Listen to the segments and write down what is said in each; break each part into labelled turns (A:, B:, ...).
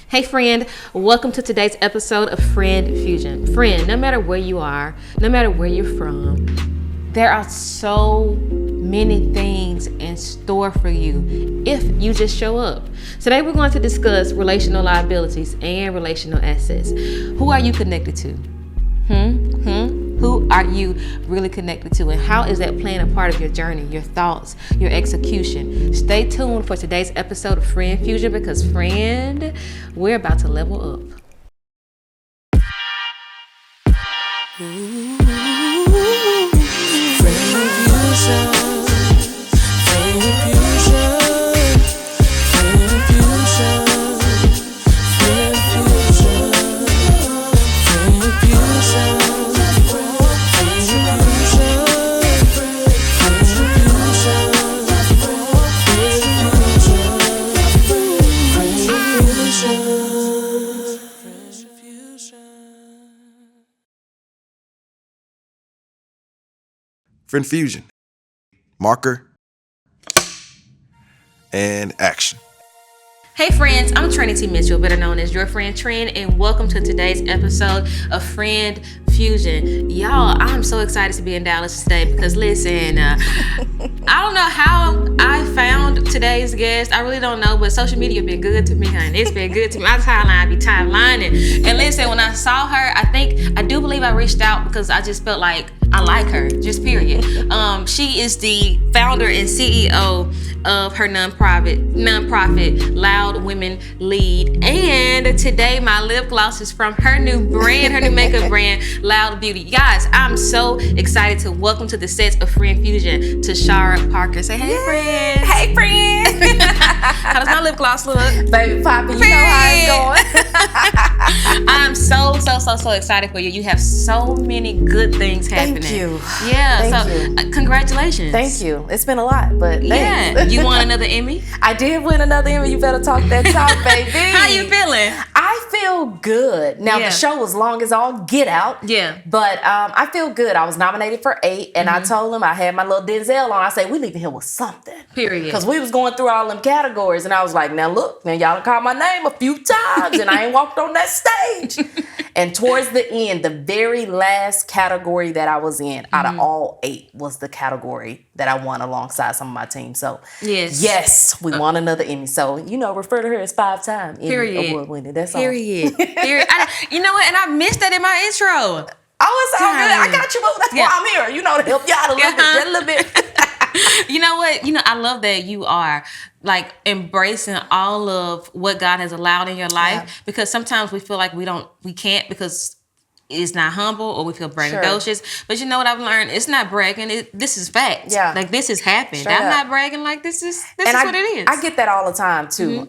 A: Hey friend, welcome to today's episode of Friend Fusion. Friend, no matter where you are, no matter where you're from, there are so many things in store for you if you just show up. Today we're going to discuss relational liabilities and relational assets. Who are you connected to? Who are you really connected to, and how is that playing a part of your journey, your thoughts, your execution? Stay tuned for today's episode of Friend Fusion because, friend, we're about to level up.
B: Friend Fusion.
C: Friend Fusion. Marker and action.
A: Hey friends, I'm Trinity Mitchell, better known as your friend Trin, and welcome to today's episode of Friend Fusion. Y'all, I'm so excited to be in Dallas today because listen, I don't know how I found today's guest. I really don't know, but social media been good to me, honey. It's been good to me. My timeline be timelining. And listen, when I saw her, I do believe I reached out because I just felt like I like her, just period. She is the founder and CEO of her nonprofit, Loud Women Lead. And today my lip gloss is from her new brand, her new makeup brand, Loud Beauty. Guys, I'm so excited to welcome to the sets of Friend Fusion, Tashara Parker. Say hey, friend.
B: Hey, friend.
A: How does my lip gloss look?
B: Baby Poppy, you know how it's going.
A: I'm so excited for you. You have so many good things happening.
B: Thank you.
A: Yeah,
B: Thank you.
A: Congratulations.
B: Thank you. It's been a lot, but
A: yeah.
B: thanks.
A: You won another Emmy?
B: I did win another Emmy. You better talk that talk, baby.
A: How you feeling?
B: I feel good. Now, the show was long as all get out.
A: Yeah.
B: But I feel good. I was nominated for 8, and I told him I had my little Denzel on. I said, we leaving here with something.
A: Period.
B: Because we was going through all them categories, and I was like, now look, man, y'all done called my name a few times, and I ain't walked on that stage. And towards the end, the very last category that I was in, out of all 8, was the category that I won alongside some of my team. So, yes, we won another Emmy. So, refer to her as 5-time Emmy Award winner. That's all.
A: Period. You know what? And I missed that in my intro.
B: Oh, it's all good. I got you, boo. That's why I'm here. To help you out a little bit, just a little bit.
A: You know what? I love that you are like embracing all of what God has allowed in your life, because sometimes we feel like we can't because it's not humble or we feel braggadocious. But you know what I've learned? It's not bragging. This is fact. Yeah. Like this has happened.
B: Straight
A: I'm
B: up.
A: not bragging. Like this is what it is.
B: I get that all the time too.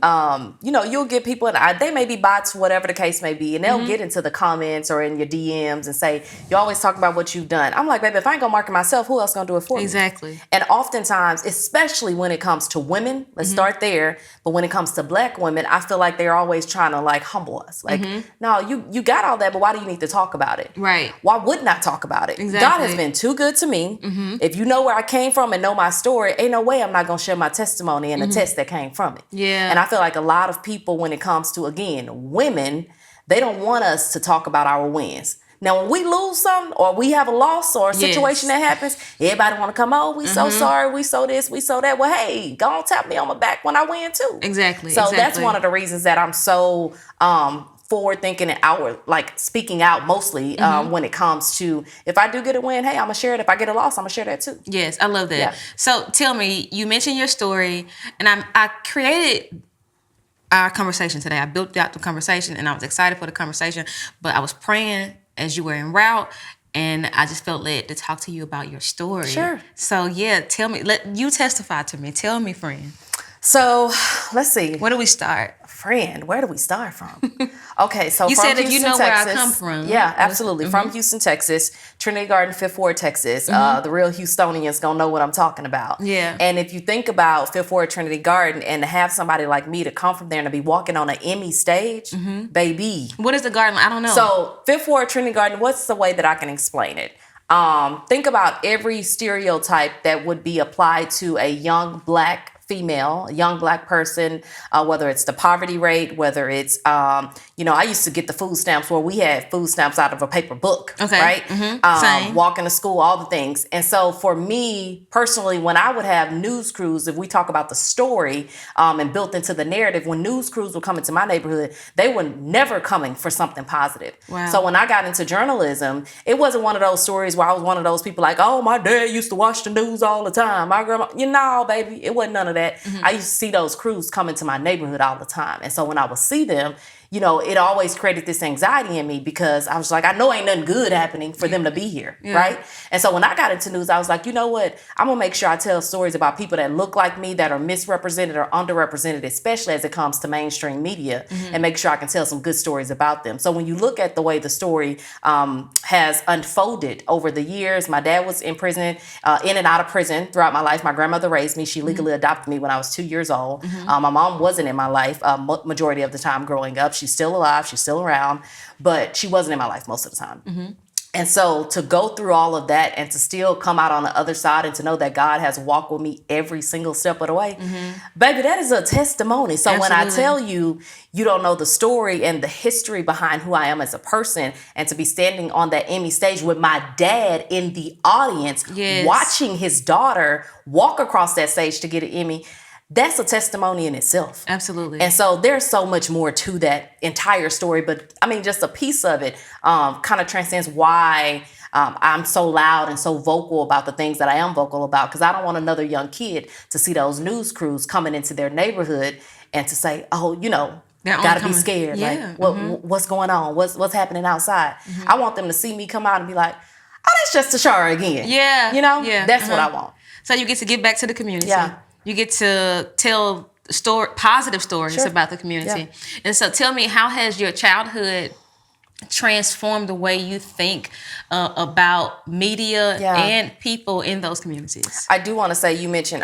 B: You'll get people, and they may be bots, whatever the case may be, and they'll get into the comments or in your DMs and say, you always talk about what you've done. I'm like, baby, if I ain't gonna market myself, who else gonna do it for me?
A: Exactly.
B: And oftentimes, especially when it comes to women, let's start there. But when it comes to Black women, I feel like they're always trying to like humble us. Like, no, you got all that, but why do you need to talk about it?
A: Right.
B: Why wouldn't I talk about it?
A: Exactly.
B: God has been too good to me. If you know where I came from and know my story, ain't no way I'm not gonna share my testimony and the test that came from it.
A: Yeah.
B: And I feel like a lot of people, when it comes to, again, women, they don't want us to talk about our wins. Now, when we lose something or we have a loss or a situation that happens, everybody want to come, oh, we so sorry, we so this, we so that. Well, hey, go on, tap me on my back when I win too.
A: Exactly.
B: So that's one of the reasons that I'm so forward thinking and speaking out mostly when it comes to, if I do get a win, hey, I'm gonna share it. If I get a loss, I'm gonna share that too.
A: Yes, I love that.
B: Yeah.
A: So tell me, you mentioned your story, and I created our conversation today. I built out the conversation, and I was excited for the conversation, but I was praying as you were en route, and I just felt led to talk to you about your story.
B: Sure.
A: So yeah, tell me, let you testify to me. Tell me, friend.
B: So let's see.
A: Where do we start?
B: Friend, where do we start from? Okay, so
A: you
B: from
A: said that
B: Houston,
A: you know
B: Texas,
A: where I come from.
B: Yeah, absolutely. From Houston, Texas, Trinity Garden, Fifth Ward, Texas. The real Houstonians gonna know what I'm talking about.
A: Yeah.
B: And if you think about Fifth Ward, Trinity Garden, and to have somebody like me to come from there and to be walking on an Emmy stage, baby.
A: What is the garden? I don't know.
B: So Fifth Ward, Trinity Garden, what's the way that I can explain it? Think about every stereotype that would be applied to a young Black female, a young Black person, whether it's the poverty rate, whether it's, I used to get the food stamps where we had food stamps out of a paper book, right?
A: Same.
B: Walking to school, all the things. And so for me personally, when I would have news crews, if we talk about the story and built into the narrative, when news crews would come into my neighborhood, they were never coming for something positive.
A: Wow.
B: So when I got into journalism, it wasn't one of those stories where I was one of those people like, oh, my dad used to watch the news all the time. My grandma, baby, it wasn't none of that. I used to see those crews come into my neighborhood all the time. And so when I would see them, it always created this anxiety in me because I was like, I know ain't nothing good happening for them to be here, right? And so when I got into news, I was like, you know what? I'm going to make sure I tell stories about people that look like me, that are misrepresented or underrepresented, especially as it comes to mainstream media, and make sure I can tell some good stories about them. So when you look at the way the story has unfolded over the years, my dad was in prison, in and out of prison throughout my life. My grandmother raised me. She legally adopted me when I was 2 years old. My mom wasn't in my life majority of the time growing up. She's still alive. She's still around, but she wasn't in my life most of the time. And so to go through all of that and to still come out on the other side and to know that God has walked with me every single step of the way, baby, that is a testimony. So
A: Absolutely.
B: when I tell you, you don't know the story and the history behind who I am as a person, and to be standing on that Emmy stage with my dad in the audience, watching his daughter walk across that stage to get an Emmy, that's a testimony in itself.
A: Absolutely.
B: And so there's so much more to that entire story. But I mean, just a piece of it kind of transcends why I'm so loud and so vocal about the things that I am vocal about. Because I don't want another young kid to see those news crews coming into their neighborhood and to say, oh, gotta be scared.
A: Yeah.
B: Like, what's going on? What's happening outside? I want them to see me come out and be like, oh, that's just Tashara again.
A: Yeah.
B: Yeah. That's what I want.
A: So you get to give back to the community.
B: Yeah.
A: You get to tell positive stories about the community.
B: Yeah.
A: And so tell me, how has your childhood transformed the way you think about media and people in those communities?
B: I do want to say, you mentioned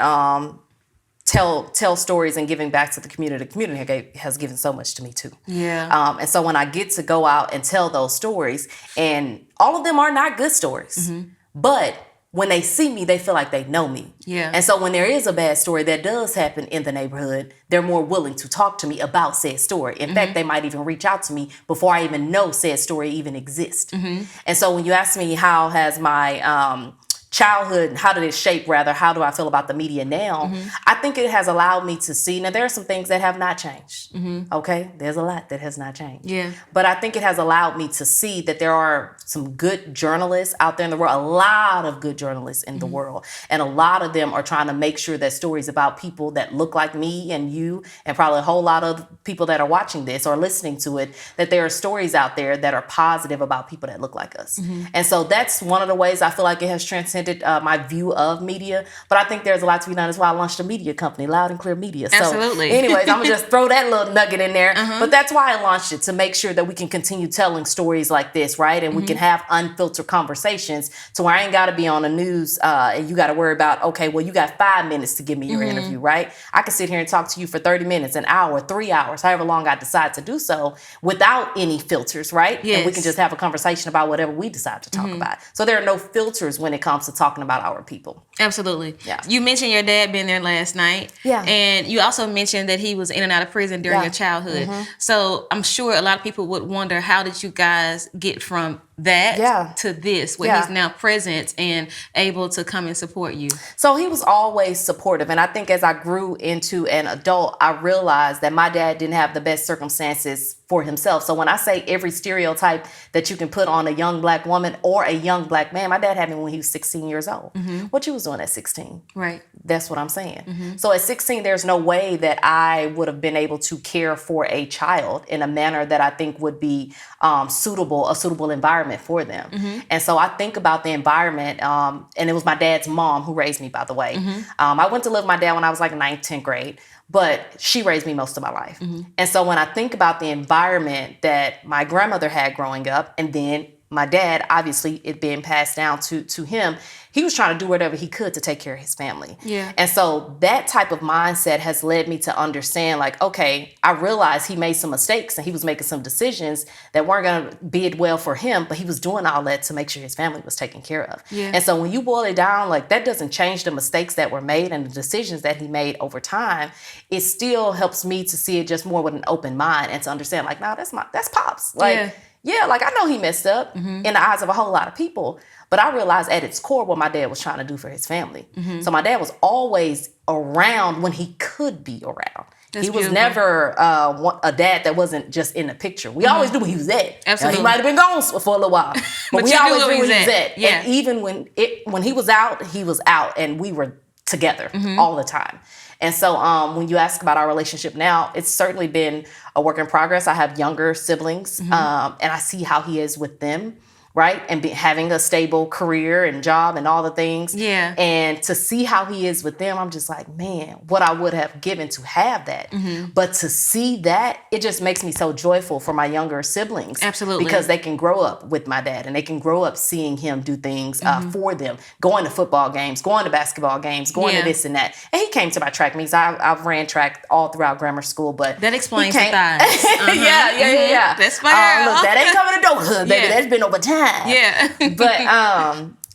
B: tell stories and giving back to the community. The community has given so much to me too.
A: Yeah.
B: And so when I get to go out and tell those stories, and all of them are not good stories, but when they see me, they feel like they know me.
A: Yeah.
B: And so when there is a bad story that does happen in the neighborhood, they're more willing to talk to me about said story. In fact, they might even reach out to me before I even know said story even exists. And so when you ask me how has my childhood, how did it shape, how do I feel about the media now? I think it has allowed me to see, now there are some things that have not changed, okay? There's a lot that has not changed.
A: Yeah.
B: But I think it has allowed me to see that there are some good journalists out there in the world, a lot of good journalists in the world. And a lot of them are trying to make sure that stories about people that look like me and you, and probably a whole lot of people that are watching this or listening to it, that there are stories out there that are positive about people that look like us. And so that's one of the ways I feel like it has transcended my view of media, but I think there's a lot to be done. That's why I launched a media company, Loud and Clear Media. So
A: Absolutely.
B: anyways, I'm gonna just throw that little nugget in there. But that's why I launched it, to make sure that we can continue telling stories like this, right? And we can have unfiltered conversations to where I ain't gotta be on the news and you gotta worry about, okay, well, you got 5 minutes to give me your interview, right? I can sit here and talk to you for 30 minutes, an hour, 3 hours, however long I decide to do so, without any filters, right?
A: Yes.
B: And we can just have a conversation about whatever we decide to talk about. So there are no filters when it comes to talking about our people.
A: Absolutely.
B: Yeah.
A: You mentioned your dad being there last night.
B: Yeah.
A: And you also mentioned that he was in and out of prison during your childhood. So I'm sure a lot of people would wonder, how did you guys get from that to this, where he's now present and able to come and support you?
B: So he was always supportive. And I think as I grew into an adult, I realized that my dad didn't have the best circumstances for himself. So when I say every stereotype that you can put on a young Black woman or a young Black man, my dad had me when he was 16 years old. What you was doing at 16?
A: Right.
B: That's what I'm saying. So at 16, there's no way that I would have been able to care for a child in a manner that I think would be a suitable environment for them. And so I think about the environment, and it was my dad's mom who raised me, by the way. I went to live with my dad when I was like 9th, 10th grade, but she raised me most of my life. And so when I think about the environment that my grandmother had growing up, and then my dad, obviously it being passed down to him, he was trying to do whatever he could to take care of his family.
A: Yeah.
B: And so that type of mindset has led me to understand, like, okay, I realized he made some mistakes and he was making some decisions that weren't going to bid well for him, but he was doing all that to make sure his family was taken care of.
A: Yeah.
B: And so when you boil it down, like, that doesn't change the mistakes that were made and the decisions that he made over time. It still helps me to see it just more with an open mind and to understand, like, nah, that's Pops. Like, yeah, like, I know he messed up in the eyes of a whole lot of people, but I realized at its core what my dad was trying to do for his family. So my dad was always around when he could be around.
A: That's
B: he was
A: beautiful.
B: never a dad that wasn't just in the picture. We always knew where he was at.
A: Absolutely.
B: Now, he might have been gone for a little while, but we
A: you
B: always
A: knew
B: knew
A: where
B: where he was at.
A: Yeah.
B: And even when he was out, and we were together all the time. And so when you ask about our relationship now, it's certainly been a work in progress. I have younger siblings, and I see how he is with them, right? And having a stable career and job and all the things.
A: Yeah.
B: And to see how he is with them, I'm just like, man, what I would have given to have that. But to see that, it just makes me so joyful for my younger siblings.
A: Absolutely.
B: Because they can grow up with my dad and they can grow up seeing him do things for them, going to football games, going to basketball games, going to this and that. And he came to my track meets. I've ran track all throughout grammar school, but
A: That explains
B: he
A: the
B: came-
A: thighs.
B: Yeah.
A: That's my girl.
B: Look, that ain't coming to adulthood, baby.
A: Yeah.
B: That's been over time.
A: Yeah.
B: But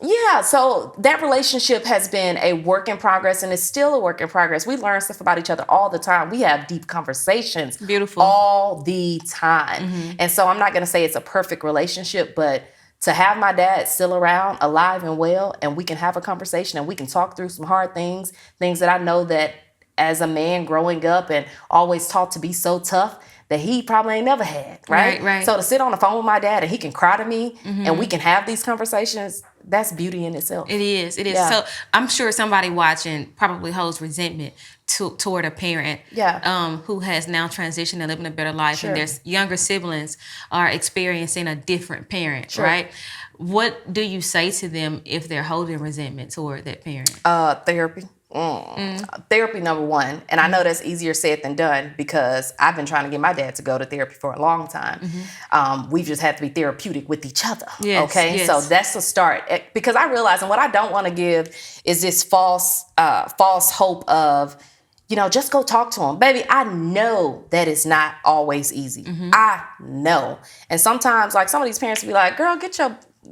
B: yeah, so that relationship has been a work in progress and it's still a work in progress. We learn stuff about each other all the time. We have deep conversations.
A: Beautiful.
B: All the time. And so I'm not going to say it's a perfect relationship, but to have my dad still around, alive and well, and we can have a conversation and we can talk through some hard things that I know that as a man growing up and always taught to be so tough, that he probably ain't never had, right?
A: Right.
B: So to sit on the phone with my dad and he can cry to me and we can have these conversations, that's beauty in itself.
A: It is.
B: Yeah.
A: So I'm sure somebody watching probably holds resentment toward a parent who has now transitioned and living a better life, and their younger siblings are experiencing a different parent, right? What do you say to them if they're holding resentment toward that parent?
B: Therapy. Therapy, number one. And I know that's easier said than done because I've been trying to get my dad to go to therapy for a long time. We've just had to be therapeutic with each other.
A: Yes,
B: Okay.
A: yes.
B: So that's the start. Because I realize, and what I don't want to give is this false hope of, just go talk to him. Baby, I know that it's not always easy. I know. And sometimes, like, some of these parents will be like, girl, get your,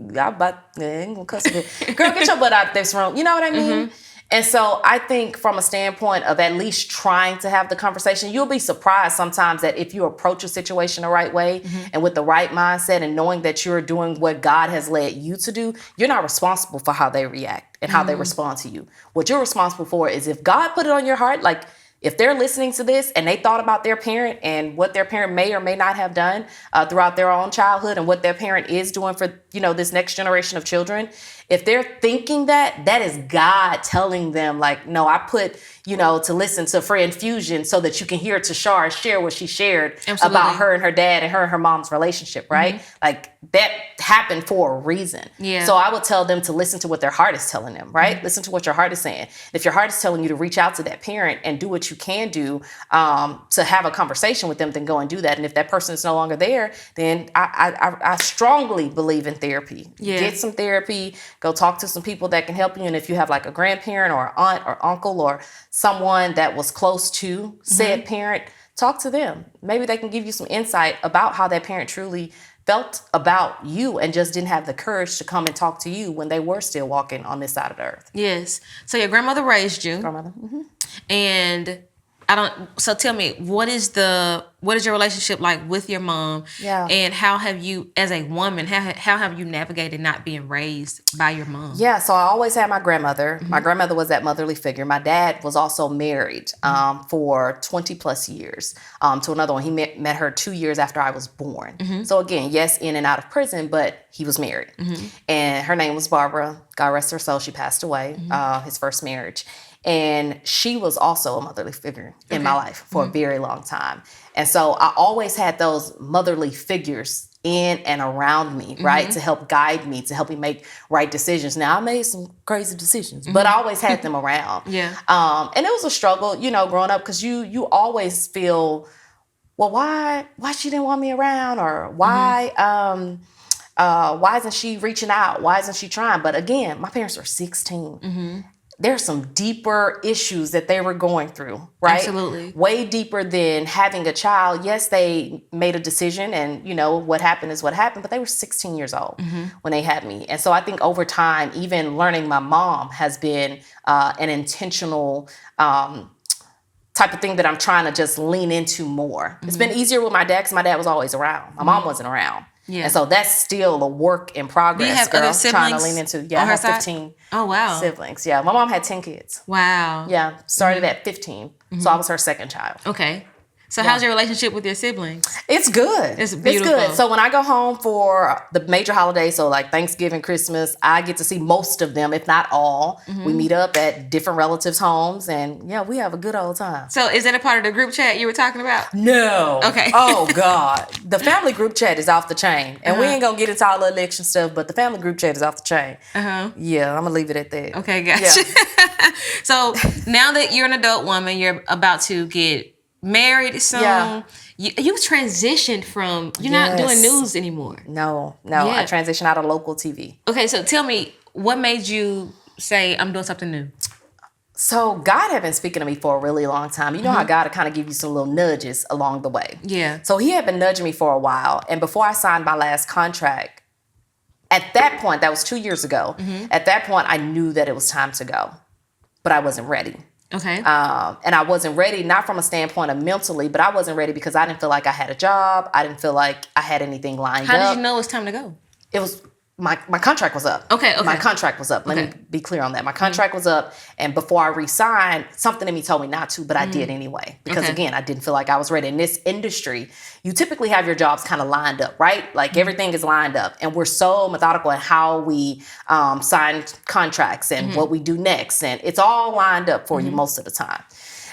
B: girl, get your butt out this room. You know what I mean? And so I think from a standpoint of at least trying to have the conversation, you'll be surprised sometimes that if you approach a situation the right way and with the right mindset and knowing that you're doing what God has led you to do, you're not responsible for how they react and how they respond to you. What you're responsible for is if God put it on your heart, like if they're listening to this and they thought about their parent and what their parent may or may not have done throughout their own childhood and what their parent is doing for, this next generation of children, if they're thinking that is God telling them, like, no, I put, to listen to Friend Fusion so that you can hear Tashara share what she shared about her and her dad and her mom's relationship, right? Like, that happened for a reason.
A: Yeah.
B: So I would tell them to listen to what their heart is telling them, right? Listen to what your heart is saying. If your heart is telling you to reach out to that parent and do what you can do to have a conversation with them, then go and do that. And if that person is no longer there, then I strongly believe in therapy.
A: Yeah.
B: Get some therapy. Go talk to some people that can help you. And if you have like a grandparent or aunt or uncle or someone that was close to said parent, talk to them. Maybe they can give you some insight about how that parent truly felt about you and just didn't have the courage to come and talk to you when they were still walking on this side of the earth.
A: Yes. So your grandmother raised you.
B: Grandmother.
A: And so tell me, what is your relationship like with your mom?
B: Yeah.
A: And how have you, as a woman, how have you navigated not being raised by your mom?
B: Yeah, so I always had my grandmother. My grandmother was that motherly figure. My dad was also married for 20 plus years to another one. He met her 2 years after I was born. So again, yes, in and out of prison, but he was married. And her name was Barbara. God rest her soul, she passed away, his first marriage. And she was also a motherly figure in my life for a very long time. And so I always had those motherly figures in and around me, right? To help guide me, to help me make right decisions. Now, I made some crazy decisions, but I always had them around.
A: Yeah.
B: And it was a struggle, growing up, because you always feel, well, why she didn't want me around, or why, Why isn't she reaching out? Why isn't she trying? But again, my parents are 16. There's some deeper issues that they were going through, right?
A: Absolutely.
B: Way deeper than having a child. Yes, they made a decision and, what happened is what happened, but they were 16 years old when they had me. And so I think over time, even learning my mom has been an intentional type of thing that I'm trying to just lean into more. It's been easier with my dad because my dad was always around. My mom wasn't around.
A: Yeah.
B: And so that's still a work in progress.
A: Do you have
B: girl,
A: other siblings
B: trying to lean into. Yeah, I
A: on her
B: have
A: side?
B: 15
A: Oh, wow.
B: siblings. Yeah, my mom had 10 kids.
A: Wow.
B: Yeah, started at 15. So I was her second child.
A: Okay. So how's your relationship with your siblings?
B: It's good.
A: It's beautiful.
B: It's good. So when I go home for the major holidays, so like Thanksgiving, Christmas, I get to see most of them, if not all. We meet up at different relatives' homes, and yeah, we have a good old time.
A: So is that a part of the group chat you were talking about?
B: No.
A: Okay.
B: Oh, God. The family group chat is off the chain. And we ain't going to get into all the election stuff, but the family group chat is off the chain. Yeah, I'm going to leave it at that.
A: Okay, gotcha.
B: Yeah.
A: So now that you're an adult woman, you're about to get married soon.
B: Yeah.
A: You transitioned from, you're not doing news anymore.
B: No.
A: Yeah.
B: I transitioned out of local TV.
A: Okay, so tell me, what made you say, I'm doing something new?
B: So God had been speaking to me for a really long time. You know how God will kind of give you some little nudges along the way.
A: Yeah.
B: So he had been nudging me for a while. And before I signed my last contract, at that point, that was 2 years ago, at that point, I knew that it was time to go. But I wasn't ready.
A: Okay.
B: And I wasn't ready, not from a standpoint of mentally, but I wasn't ready because I didn't feel like I had a job. I didn't feel like I had anything lined up.
A: How did you know it was time to go?
B: It was my contract was up.
A: Okay.
B: My contract was up. Let me be clear on that. My contract was up, and before I re-signed, something in me told me not to, but I did anyway. Because again, I didn't feel like I was ready. In this industry, you typically have your jobs kind of lined up, right? Like everything is lined up, and we're so methodical in how we sign contracts and what we do next, and it's all lined up for you most of the time.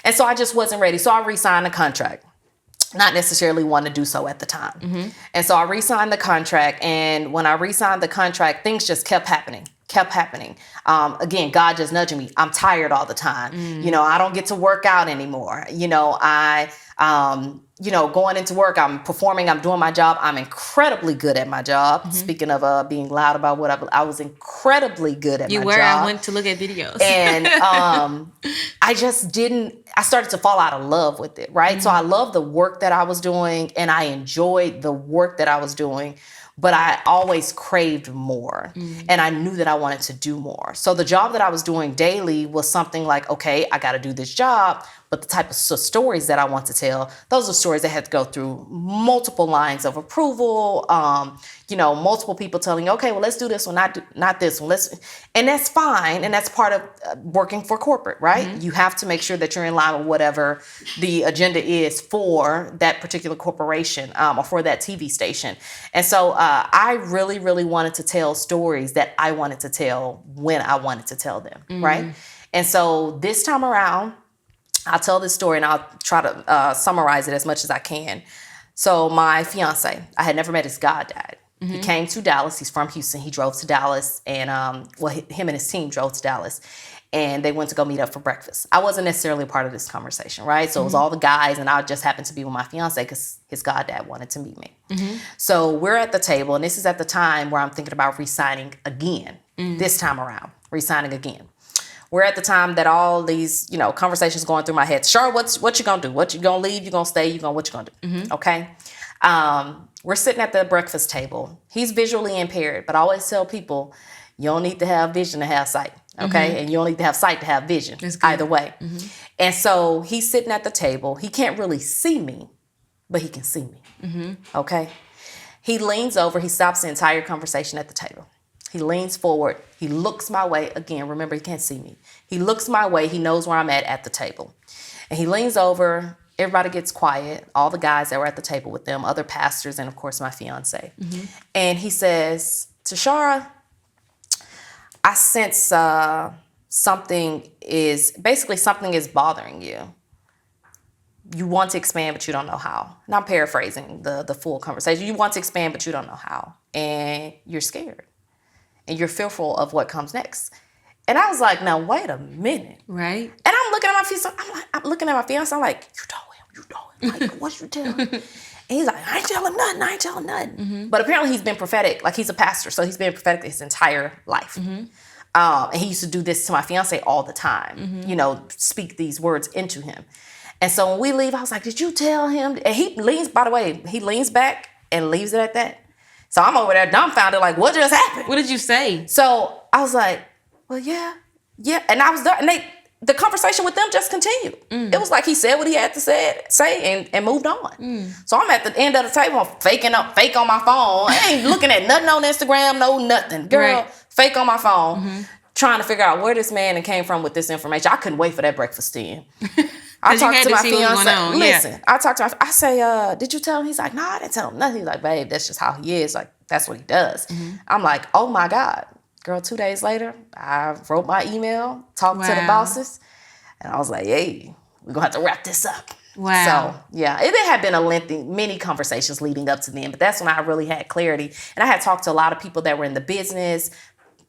B: And so I just wasn't ready. So I re-signed the contract. Not necessarily want to do so at the time. And so I re-signed the contract. And when I re-signed the contract, things just kept happening. Again, God just nudging me. I'm tired all the time. I don't get to work out anymore. Going into work, I'm performing, I'm doing my job. I'm incredibly good at my job. Speaking of being loud about what I was incredibly good at my job.
A: I went to look at videos.
B: And I started to fall out of love with it, right? So I loved the work that I was doing and I enjoyed the work that I was doing, but I always craved more and I knew that I wanted to do more. So the job that I was doing daily was something like, okay, I got to do this job, but the type of stories that I want to tell, those are stories that had to go through multiple lines of approval, multiple people telling you, okay, well, let's do this one, not this one. And that's fine. And that's part of working for corporate, right? You have to make sure that you're in line with whatever the agenda is for that particular corporation or for that TV station. And so I really, really wanted to tell stories that I wanted to tell when I wanted to tell them, right? And so this time around, I'll tell this story and I'll try to summarize it as much as I can. So my fiance, I had never met his goddad. He came to Dallas. He's from Houston. He drove to Dallas and him and his team drove to Dallas and they went to go meet up for breakfast. I wasn't necessarily a part of this conversation, right? So it was all the guys and I just happened to be with my fiance because his goddad wanted to meet me. So we're at the table and this is at the time where I'm thinking about re-signing again, this time around, re-signing again. We're at the time that all these, conversations going through my head. Sure, what you gonna do? What you gonna leave? You gonna stay? What you gonna do? Okay. We're sitting at the breakfast table. He's visually impaired, but I always tell people, you don't need to have vision to have sight. Okay. And you don't need to have sight to have vision. Either way. And so he's sitting at the table. He can't really see me, but he can see me. Okay. He leans over. He stops the entire conversation at the table. He leans forward. He looks my way. Again, remember, he can't see me. He looks my way. He knows where I'm at the table. And he leans over. Everybody gets quiet. All the guys that were at the table with them, other pastors, and of course, my fiance. And he says, Tashara, I sense something is bothering you. You want to expand, but you don't know how. And I'm paraphrasing the full conversation. You want to expand, but you don't know how. And you're scared. And you're fearful of what comes next. And I was like, now, wait a minute.
A: Right.
B: And I'm looking at my fiance. I'm like, you know him. Like, what you tell him? And he's like, I ain't telling him nothing. But apparently he's been prophetic. Like, he's a pastor, so he's been prophetic his entire life. And he used to do this to my fiance all the time, you know, speak these words into him. And so when we leave, I was like, did you tell him? And he leans back and leaves it at that. So I'm over there dumbfounded, like, what just happened?
A: What did you say?
B: So I was like, well, yeah. And I was there, and the conversation with them just continued. It was like he said what he had to say and moved on. So I'm at the end of the table, I'm fake on my phone. I ain't looking at nothing on Instagram, nothing. Girl, fake on my phone, trying to figure out where this man came from with this information. I couldn't wait for that breakfast in. I talked to my fiance. Listen, I talked to I say, did you tell him? He's like, no, I didn't tell him nothing. He's like, babe, that's just how he is. Like, that's what he does. I'm like, oh my God. Girl, 2 days later, I wrote my email, talked to the bosses, and I was like, hey, we're going to have to wrap this up.
A: Wow.
B: So, yeah, it had been many conversations leading up to then, but that's when I really had clarity. And I had talked to a lot of people that were in the business,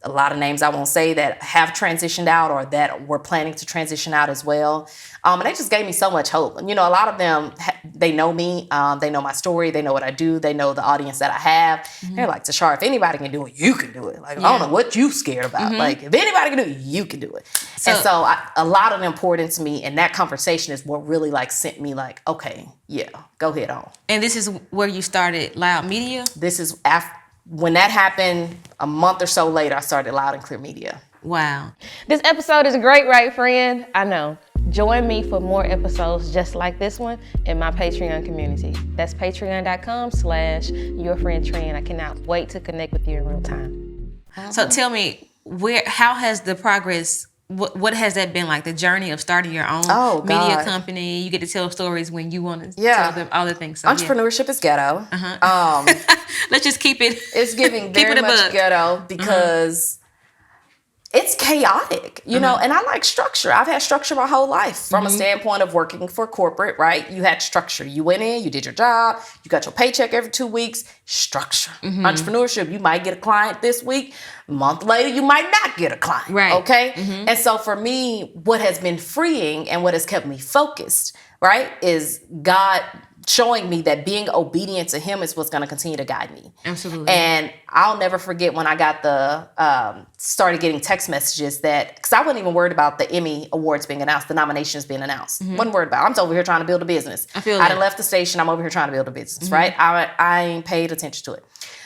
B: a lot of names I won't say that have transitioned out or that were planning to transition out as well. And they just gave me so much hope. And, you know, a lot of them, they know me. They know my story. They know what I do. They know the audience that I have. They're like, Tashara, if anybody can do it, you can do it. Like, I don't know what you scared about. Like, if anybody can do it, you can do it. And so a lot of them poured into me. And that conversation is what really like sent me like, okay, yeah, go ahead on.
A: And this is where you started Loud Media?
B: This is when that happened, a month or so later, I started Loud and Clear Media.
A: Wow.
D: This episode is great, right, friend? I know. Join me for more episodes just like this one in my Patreon community. That's patreon.com/yourfriendtrend. I cannot wait to connect with you in real time.
A: So tell me, how has the progress, what has that been like? The journey of starting your own media company? You get to tell stories when you want to tell them all the things. So,
B: entrepreneurship is ghetto.
A: Let's just keep it.
B: It's giving very much ghetto because it's chaotic, you know, and I like structure. I've had structure my whole life from a standpoint of working for corporate, right? You had structure. You went in, you did your job, you got your paycheck every 2 weeks, structure. Entrepreneurship, you might get a client this week, a month later, you might not get a client, okay? And so for me, what has been freeing and what has kept me focused, right, is God showing me that being obedient to him is what's going to continue to guide me.
A: Absolutely.
B: And I'll never forget when I got started getting text messages because I wasn't even worried about the Emmy Awards being announced, the nominations being announced. Wasn't worried about it. I'm just over here trying to build a business. I done left the station. I'm over here trying to build a business, right? I ain't paid attention to it.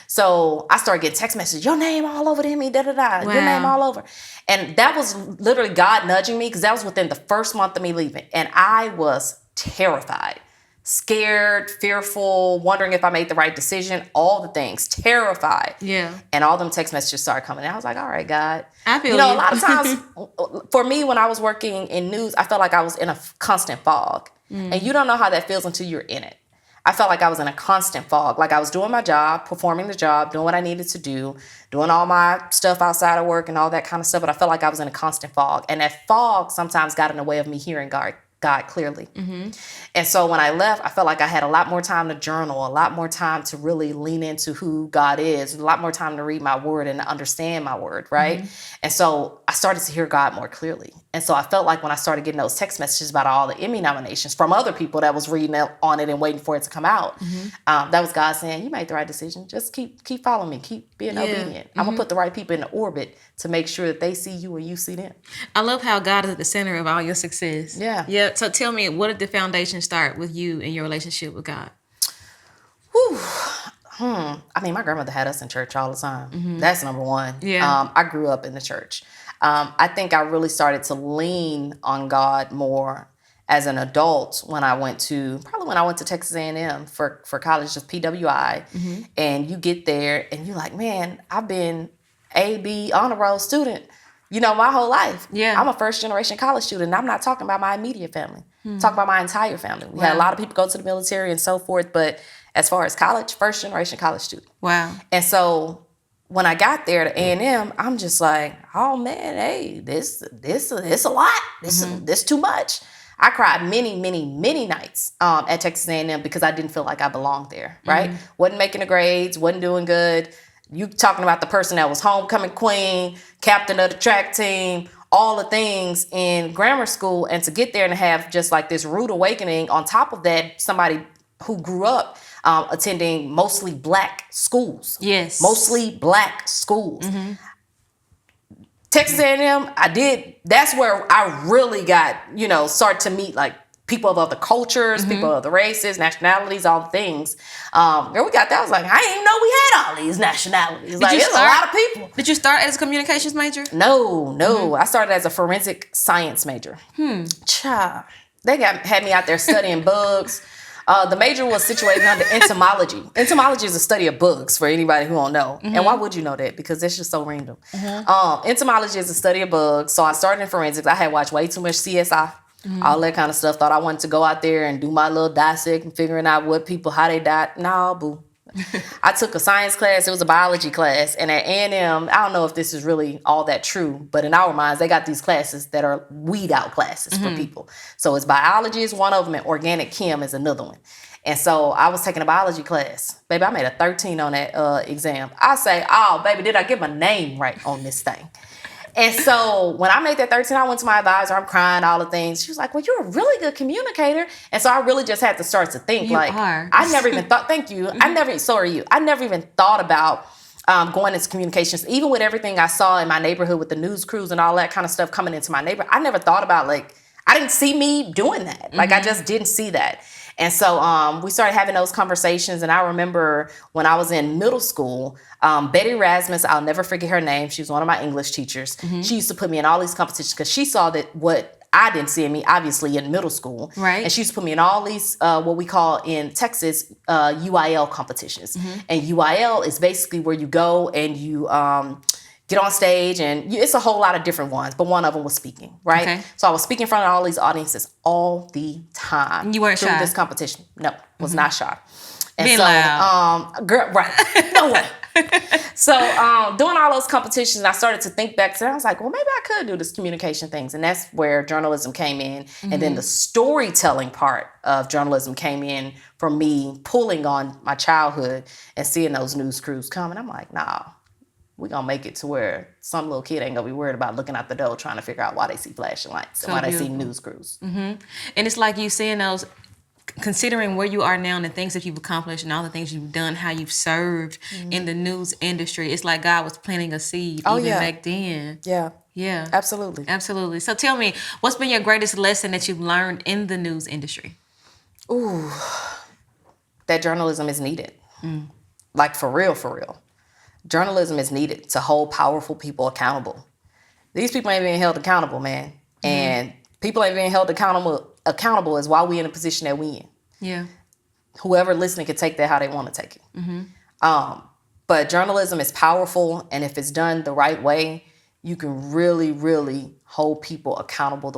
B: So I started getting text messages, your name all over the Emmy, da-da-da, your name all over. And that was literally God nudging me because that was within the first month of me leaving. And I was terrified. Scared, fearful, wondering if I made the right decision, all the things, terrified.
A: Yeah.
B: And all them text messages started coming in. I was like, all right, God.
A: I feel
B: you. A lot of times, for me, when I was working in news, I felt like I was in a constant fog. And you don't know how that feels until you're in it. I felt like I was in a constant fog. Like I was doing my job, performing the job, doing what I needed to do, doing all my stuff outside of work and all that kind of stuff. But I felt like I was in a constant fog. And that fog sometimes got in the way of me hearing God clearly. And so when I left, I felt like I had a lot more time to journal, a lot more time to really lean into who God is, a lot more time to read my word and to understand my word, right? And so I started to hear God more clearly. And so I felt like when I started getting those text messages about all the Emmy nominations from other people that was reading on it and waiting for it to come out, that was God saying, you made the right decision. Just keep following me. Keep being obedient. I'm going to put the right people in the orbit to make sure that they see you and you see them.
A: I love how God is at the center of all your success.
B: Yeah.
A: So tell me, what did the foundation start with you and your relationship with God?
B: I mean, my grandmother had us in church all the time. That's number one.
A: Yeah.
B: I grew up in the church. I think I really started to lean on God more as an adult when I went to Texas A&M for college, just PWI. And you get there and you're like, man, I've been A/B honor roll student, my whole life.
A: Yeah.
B: I'm a first generation college student. And I'm not talking about my immediate family. I'm talking about my entire family. We had a lot of people go to the military and so forth, but as far as college, first generation college student.
A: Wow.
B: And so when I got there to A&M, I'm just like, oh man, hey, this a lot. This too much. I cried many, many, many nights at Texas A&M because I didn't feel like I belonged there, right? Wasn't making the grades, wasn't doing good. You talking about the person that was homecoming queen, captain of the track team, all the things in grammar school, and to get there and have just like this rude awakening on top of that, somebody who grew up attending mostly black schools.
A: Yes.
B: Mostly black schools. Texas A&M, that's where I really got, started to meet like people of other cultures, people of other races, nationalities, all the things. Girl, we got that. I was like, I didn't even know we had all these nationalities. Like, there's a lot of people.
A: Did you start as a communications major?
B: No. I started as a forensic science major. They had me out there studying bugs. The major was situated under entomology. Entomology is a study of bugs for anybody who don't know. And why would you know that? Because it's just so random. Entomology is a study of bugs. So I started in forensics. I had watched way too much CSI, all that kind of stuff. Thought I wanted to go out there and do my little dissect and figuring out how they died. No, boo. I took a science class. It was a biology class. And at A&M, I don't know if this is really all that true, but in our minds, they got these classes that are weed out classes for people. So it's biology is one of them and organic chem is another one. And so I was taking a biology class. Baby, I made a 13 on that exam. I say, oh, baby, did I get my name right on this thing? And so when I made that 13, I went to my advisor. I'm crying, all the things. She was like, well, you're a really good communicator. And so I really just had to start to think I never even thought, thank you. I never even thought about going into communications. Even with everything I saw in my neighborhood with the news crews and all that kind of stuff coming into my neighborhood, I never thought about I didn't see me doing that. I just didn't see that. And so we started having those conversations. And I remember when I was in middle school, Betty Rasmus, I'll never forget her name. She was one of my English teachers. She used to put me in all these competitions because she saw that what I didn't see in me, obviously, in middle school.
A: Right.
B: And she used to put me in all these, what we call in Texas, UIL competitions. And UIL is basically where you go and you get on stage, and it's a whole lot of different ones, but one of them was speaking, right?
A: Okay.
B: So I was speaking in front of all these audiences all the time.
A: You weren't
B: through
A: shy?
B: this competition. No, was not shy. And
A: Being
B: so,
A: loud.
B: Girl, right. No way. So doing all those competitions, I started to think back to that. I was like, well, maybe I could do this communication things. And that's where journalism came in. And then the storytelling part of journalism came in for me, pulling on my childhood and seeing those news crews come. And I'm like, nah, we're going to make it to where some little kid ain't going to be worried about looking out the door trying to figure out why they see flashing lights and why they see news crews.
A: And it's like you seeing those, considering where you are now and the things that you've accomplished and all the things you've done, how you've served in the news industry. It's like God was planting a seed back then.
B: Yeah.
A: Yeah.
B: Absolutely.
A: Absolutely. So tell me, what's been your greatest lesson that you've learned in the news industry?
B: Ooh, that journalism is needed. Like for real, for real. Journalism is needed to hold powerful people accountable. These people ain't being held accountable, man. And people ain't being held accountable is why we in the position that we in.
A: Yeah.
B: Whoever listening can take that how they want to take it. But journalism is powerful, and if it's done the right way, you can really, really hold people accountable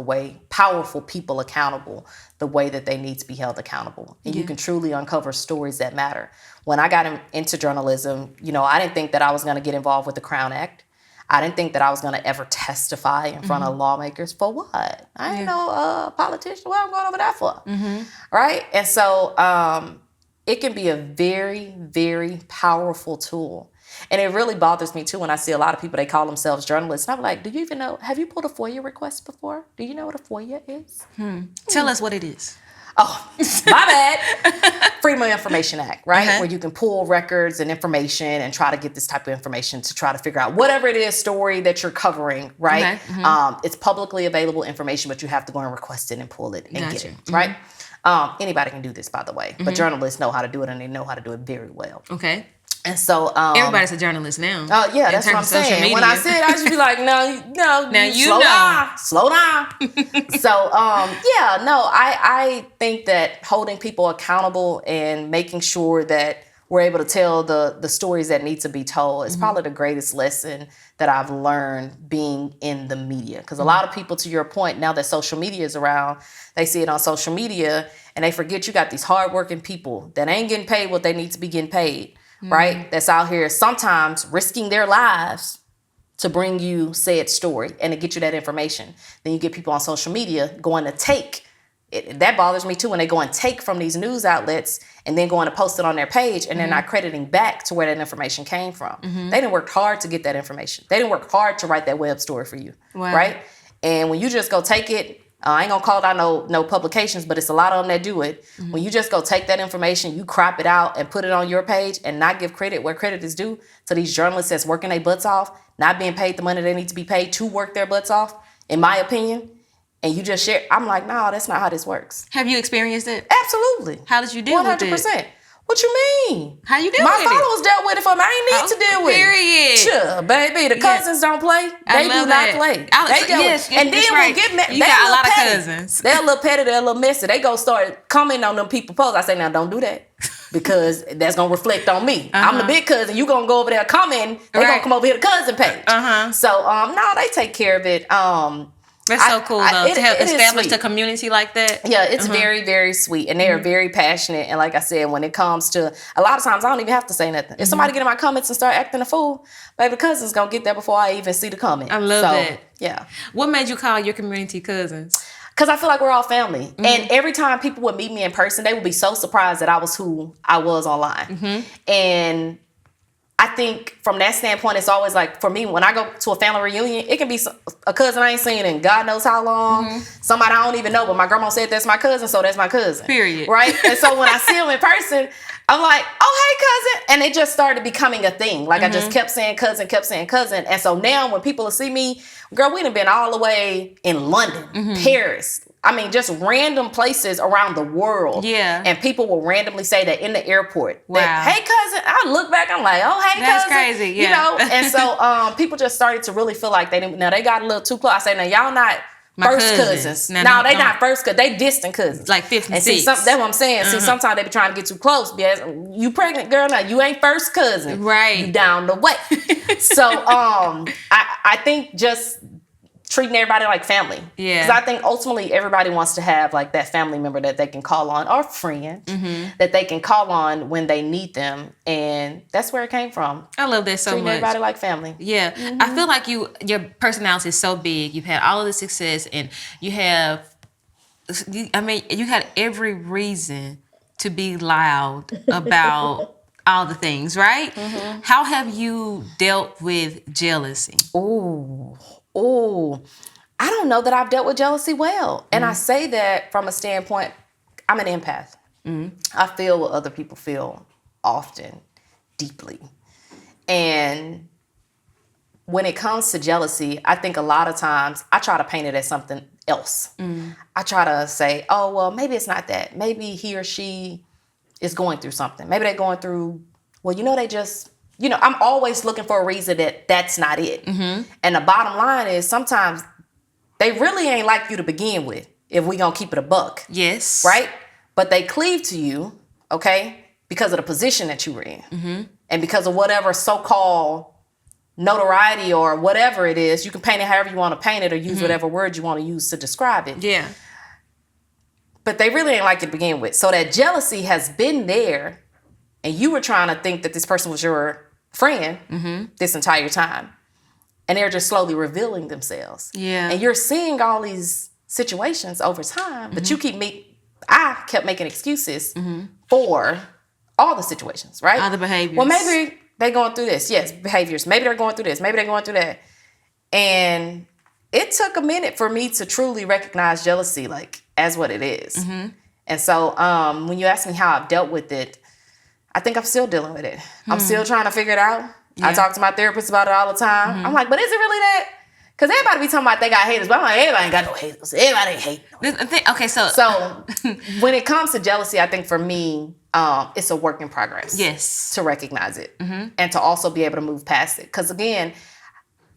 B: powerful people accountable the way that they need to be held accountable. And you can truly uncover stories that matter. When I got into journalism, I didn't think that I was going to get involved with the Crown Act. I didn't think that I was going to ever testify in front of lawmakers. For what? I ain't no politician. What I'm going over that for? Right? And so it can be a very, very powerful tool. And it really bothers me, too, when I see a lot of people, they call themselves journalists. And I'm like, do you even know, have you pulled a FOIA request before? Do you know what a FOIA is?
A: Tell us what it is.
B: Oh, my bad. Freedom of Information Act, right? Where you can pull records and information and try to get this type of information to try to figure out whatever it is, story that you're covering, right? It's publicly available information, but you have to go and request it and pull it and get it, right? Anybody can do this, by the way, but journalists know how to do it, and they know how to do it very well.
A: Okay.
B: And so
A: everybody's a journalist now.
B: Oh yeah, that's what I'm saying. When I say it, I just be like, no,
A: now
B: slow down. So I think that holding people accountable and making sure that we're able to tell the stories that need to be told is probably the greatest lesson that I've learned being in the media. Because a lot of people, to your point, now that social media is around, they see it on social media and they forget you got these hardworking people that ain't getting paid what they need to be getting paid. Right? That's out here sometimes risking their lives to bring you said story and to get you that information. Then you get people on social media going to take it. That bothers me too, when they go and take from these news outlets and then going to post it on their page and they're not crediting back to where that information came from. They didn't work hard to get that information. They didn't work hard to write that web story for you. Right? And when you just go take it, I ain't gonna call out no publications, but it's a lot of them that do it. When you just go take that information, you crop it out and put it on your page and not give credit where credit is due to these journalists that's working their butts off, not being paid the money they need to be paid to work their butts off, in my opinion, and you just share, I'm like, no, that's not how this works.
A: Have you experienced it?
B: Absolutely.
A: How did you deal with it?
B: 100%. What you mean?
A: How you deal
B: My
A: with it?
B: followers dealt with it for me. I ain't need to deal with it.
A: Period.
B: Sure, baby. The cousins don't play.
A: I
B: They do
A: love
B: not
A: that.
B: play.
A: Yes,
B: They
A: yes,
B: and then
A: that's
B: we'll
A: right.
B: get mad.
A: You got a lot of cousins.
B: They're a little petty. They're a little messy. They go start commenting on them people posts. I say, now don't do that because that's gonna reflect on me. I'm the big cousin. You gonna go over there commenting. They gonna come over here to cousin page. So no, they take care of it.
A: That's so cool though to have
B: it is
A: established
B: sweet.
A: a community like that.
B: Yeah, it's very, very sweet. And they're very passionate. And like I said, when it comes to, a lot of times I don't even have to say nothing. If somebody get in my comments and start acting a fool, baby, cousin's gonna get there before I even see the comment.
A: I love that.
B: Yeah.
A: What made you call your community cousins?
B: Because I feel like we're all family. And every time people would meet me in person, they would be so surprised that I was who I was online. And I think from that standpoint, it's always like, for me, when I go to a family reunion, it can be a cousin I ain't seen in God knows how long, somebody I don't even know, but my grandma said that's my cousin, so that's my cousin.
A: Period.
B: Right? And so when I see them in person, I'm like, oh, hey, cousin. And it just started becoming a thing. Like I just kept saying cousin. And so now when people see me, girl, we done been all the way in London, Paris. I mean, just random places around the world.
A: Yeah.
B: And people will randomly say that in the airport.
A: Wow.
B: That, hey, cousin. I look back, I'm like, oh, hey,
A: That's
B: cousin.
A: crazy, yeah.
B: You know? And so people just started to really feel like they didn't, now they got a little too close. I say, now y'all not
A: My
B: first
A: cousins.
B: cousins.
A: Now,
B: No, they
A: don't-
B: not first cousins. They distant cousins.
A: Like fifth and
B: see,
A: sixth.
B: that's what I'm saying. See, sometimes they be trying to get too close. Because you pregnant, girl, now you ain't first cousin.
A: Right.
B: You down the way. So I think just treating everybody like family.
A: Yeah.
B: Because I think ultimately everybody wants to have like that family member that they can call on, or friend that they can call on when they need them. And that's where it came from.
A: I love that so
B: Treating
A: much.
B: everybody like family.
A: Yeah, I feel like your personality is so big. You've had all of the success, and you had every reason to be loud about all the things, right? How have you dealt with jealousy?
B: Ooh, I don't know that I've dealt with jealousy well. And I say that from a standpoint, I'm an empath. I feel what other people feel often, deeply. And when it comes to jealousy, I think a lot of times I try to paint it as something else. I try to say, oh, well, maybe it's not that. Maybe he or she is going through something. Maybe they're going through, well, they just, I'm always looking for a reason that that's not it. And the bottom line is sometimes they really ain't like you to begin with, if we gonna keep it a buck.
A: Yes.
B: Right? But they cleave to you, okay, because of the position that you were in. And because of whatever so-called notoriety or whatever it is, you can paint it however you want to paint it or use whatever word you want to use to describe it.
A: Yeah.
B: But they really ain't like it to begin with. So that jealousy has been there, and you were trying to think that this person was your friend this entire time. And they're just slowly revealing themselves.
A: Yeah.
B: And you're seeing all these situations over time, but I kept making excuses for all the situations, right?
A: All the behaviors.
B: Well, maybe they're going through this. Yes, behaviors. Maybe they're going through this. Maybe they're going through that. And it took a minute for me to truly recognize jealousy, like, as what it is. And so when you ask me how I've dealt with it, I think I'm still dealing with it. I'm still trying to figure it out.
A: Yeah.
B: I talk to my therapist about it all the time. I'm like, but is it really that? Because everybody be talking about they got haters, but I'm like, everybody ain't got no haters. Everybody ain't hate.
A: Okay, so
B: When it comes to jealousy, I think for me, it's a work in progress.
A: yes.
B: To recognize it and to also be able to move past it. Because again,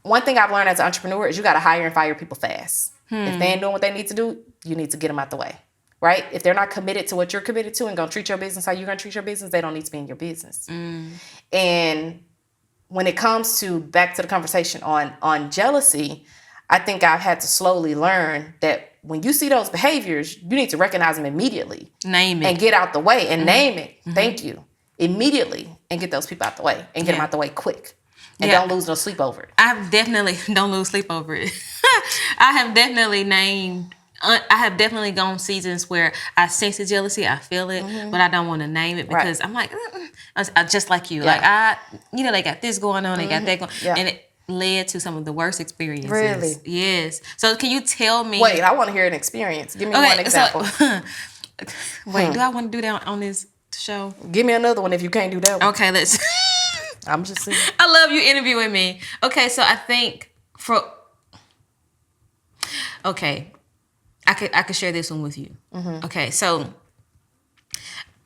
B: one thing I've learned as an entrepreneur is you got to hire and fire people fast. If they ain't doing what they need to do, you need to get them out the way. Right? If they're not committed to what you're committed to and going to treat your business how you're going to treat your business, they don't need to be in your business. And when it comes to, back to the conversation on jealousy, I think I've had to slowly learn that when you see those behaviors, you need to recognize them immediately.
A: Name it.
B: And get out the way and name it. Thank you. Immediately. And get those people out the way. And get them out the way quick. And don't lose no sleep over it.
A: I've definitely, don't lose sleep over it. I have definitely gone seasons where I sense the jealousy, I feel it, but I don't want to name it because I'm like, just like you.
B: Yeah.
A: Like, they got this going on, they got that going on.
B: Yeah.
A: And led to some of the worst experiences.
B: Really?
A: Yes. So can you tell me?
B: Wait, I want to hear an experience. Give me one example.
A: So, wait, do I want to do that on this show?
B: Give me another one if you can't do that one.
A: Okay, let's.
B: I'm just saying.
A: I love you interviewing me. Okay, so I think okay, I could share this one with you. Mm-hmm. Okay, so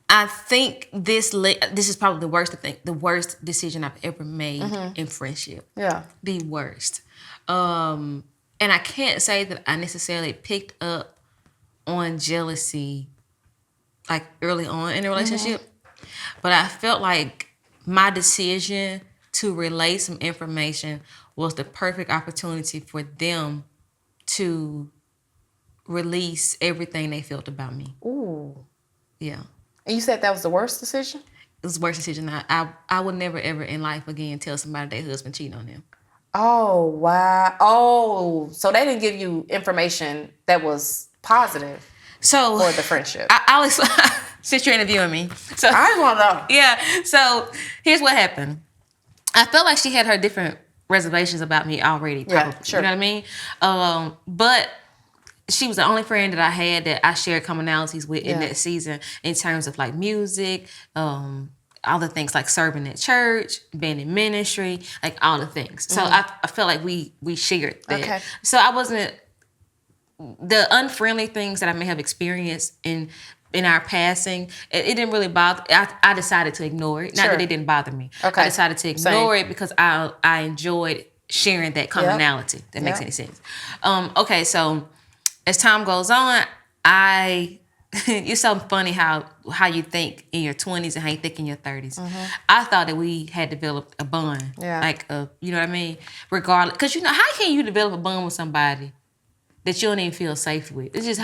A: I think this is probably the worst decision I've ever made in friendship.
B: Yeah,
A: the worst. And I can't say that I necessarily picked up on jealousy like early on in a relationship, but I felt like my decision to relay some information was the perfect opportunity for them to release everything they felt about me.
B: Ooh.
A: Yeah.
B: And you said that was the worst decision?
A: It was the worst decision. I would never, ever in life again tell somebody their husband cheating on them.
B: Oh, wow. Oh, so they didn't give you information that was positive for the friendship.
A: I'll since you're interviewing me. So
B: I want to know.
A: Yeah. So here's what happened. I felt like she had her different reservations about me already. Probably,
B: yeah, sure.
A: You know what I mean? But she was the only friend that I had that I shared commonalities with in that season in terms of like music, all the things like serving at church, being in ministry, like all the things. So I felt like we shared that.
B: Okay.
A: So I wasn't, the unfriendly things that I may have experienced in our passing, it didn't really bother. I decided to ignore it. Not that it didn't bother me.
B: Okay.
A: I decided to ignore it because I enjoyed sharing that commonality. That makes any sense. Okay, so as time goes on, it's so funny how you think in your 20s and how you think in your 30s. I thought that we had developed a bond.
B: Yeah.
A: Like, you know what I mean? Regardless. Because, how can you develop a bond with somebody that you don't even feel safe with? It's just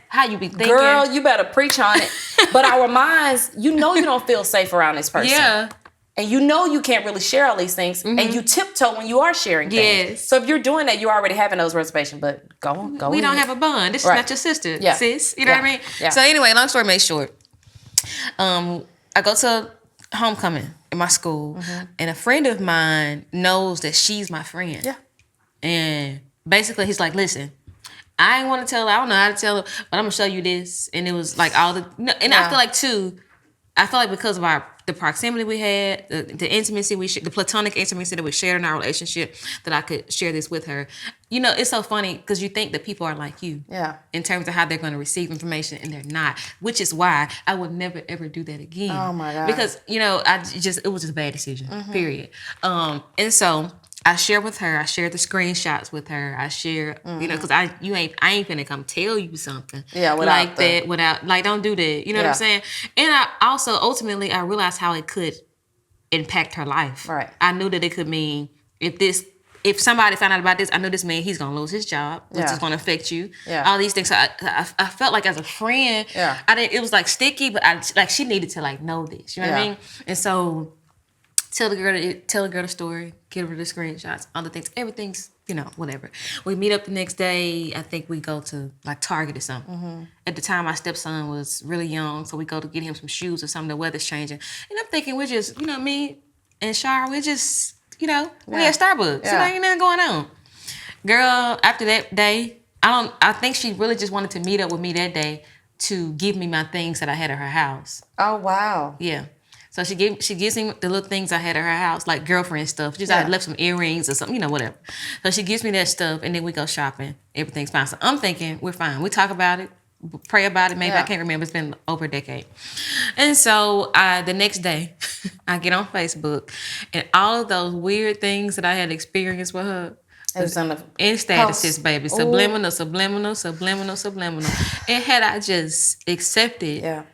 A: how you be thinking.
B: Girl, you better preach on it. But our minds, you don't feel safe around this person.
A: Yeah.
B: And you can't really share all these things. And you tiptoe when you are sharing things.
A: Yes.
B: So if you're doing that, you're already having those reservations. But go on.
A: We don't have a bond. This is not your sister, sis. You know what I mean?
B: Yeah.
A: So anyway, long story made short, I go to homecoming in my school, and a friend of mine knows that she's my friend.
B: Yeah.
A: And basically, he's like, listen, I ain't want to tell her. I don't know how to tell her, but I'm going to show you this. And it was like all the... And I feel like, too, because of the proximity we had, the intimacy the platonic intimacy that we shared in our relationship, that I could share this with her. It's so funny because you think that people are like you.
B: Yeah.
A: In terms of how they're going to receive information, and they're not. Which is why I would never, ever do that again.
B: Oh, my God.
A: Because, it was just a bad decision, period. And so... I share with her. I share the screenshots with her. I share, because I ain't finna come tell you something without don't do that. You know what I'm saying? And I also ultimately I realized how it could impact her life.
B: Right.
A: I knew that it could mean if somebody found out about this, I knew this mean he's gonna lose his job, which is gonna affect you.
B: Yeah.
A: All these things. So I felt like as a friend, it was like sticky, but she needed to know this. You know what I mean? And so. Tell the girl the story, give her the screenshots, all the things, everything's, whatever. We meet up the next day. I think we go to Target or something. At the time, my stepson was really young, so we go to get him some shoes or something. The weather's changing. And I'm thinking we're just, me and Shar, we're just, we at Starbucks. So there ain't nothing going on. Girl, after that day, I think she really just wanted to meet up with me that day to give me my things that I had at her house.
B: Oh, wow.
A: Yeah. So she gives him the little things I had at her house, like girlfriend stuff. I had left some earrings or something, whatever. So she gives me that stuff, and then we go shopping. Everything's fine. So I'm thinking we're fine. We talk about it, pray about it. Maybe I can't remember. It's been over a decade. And so the next day, I get on Facebook, and all of those weird things that I had experienced with her was in statuses, baby. Subliminal. And had I just accepted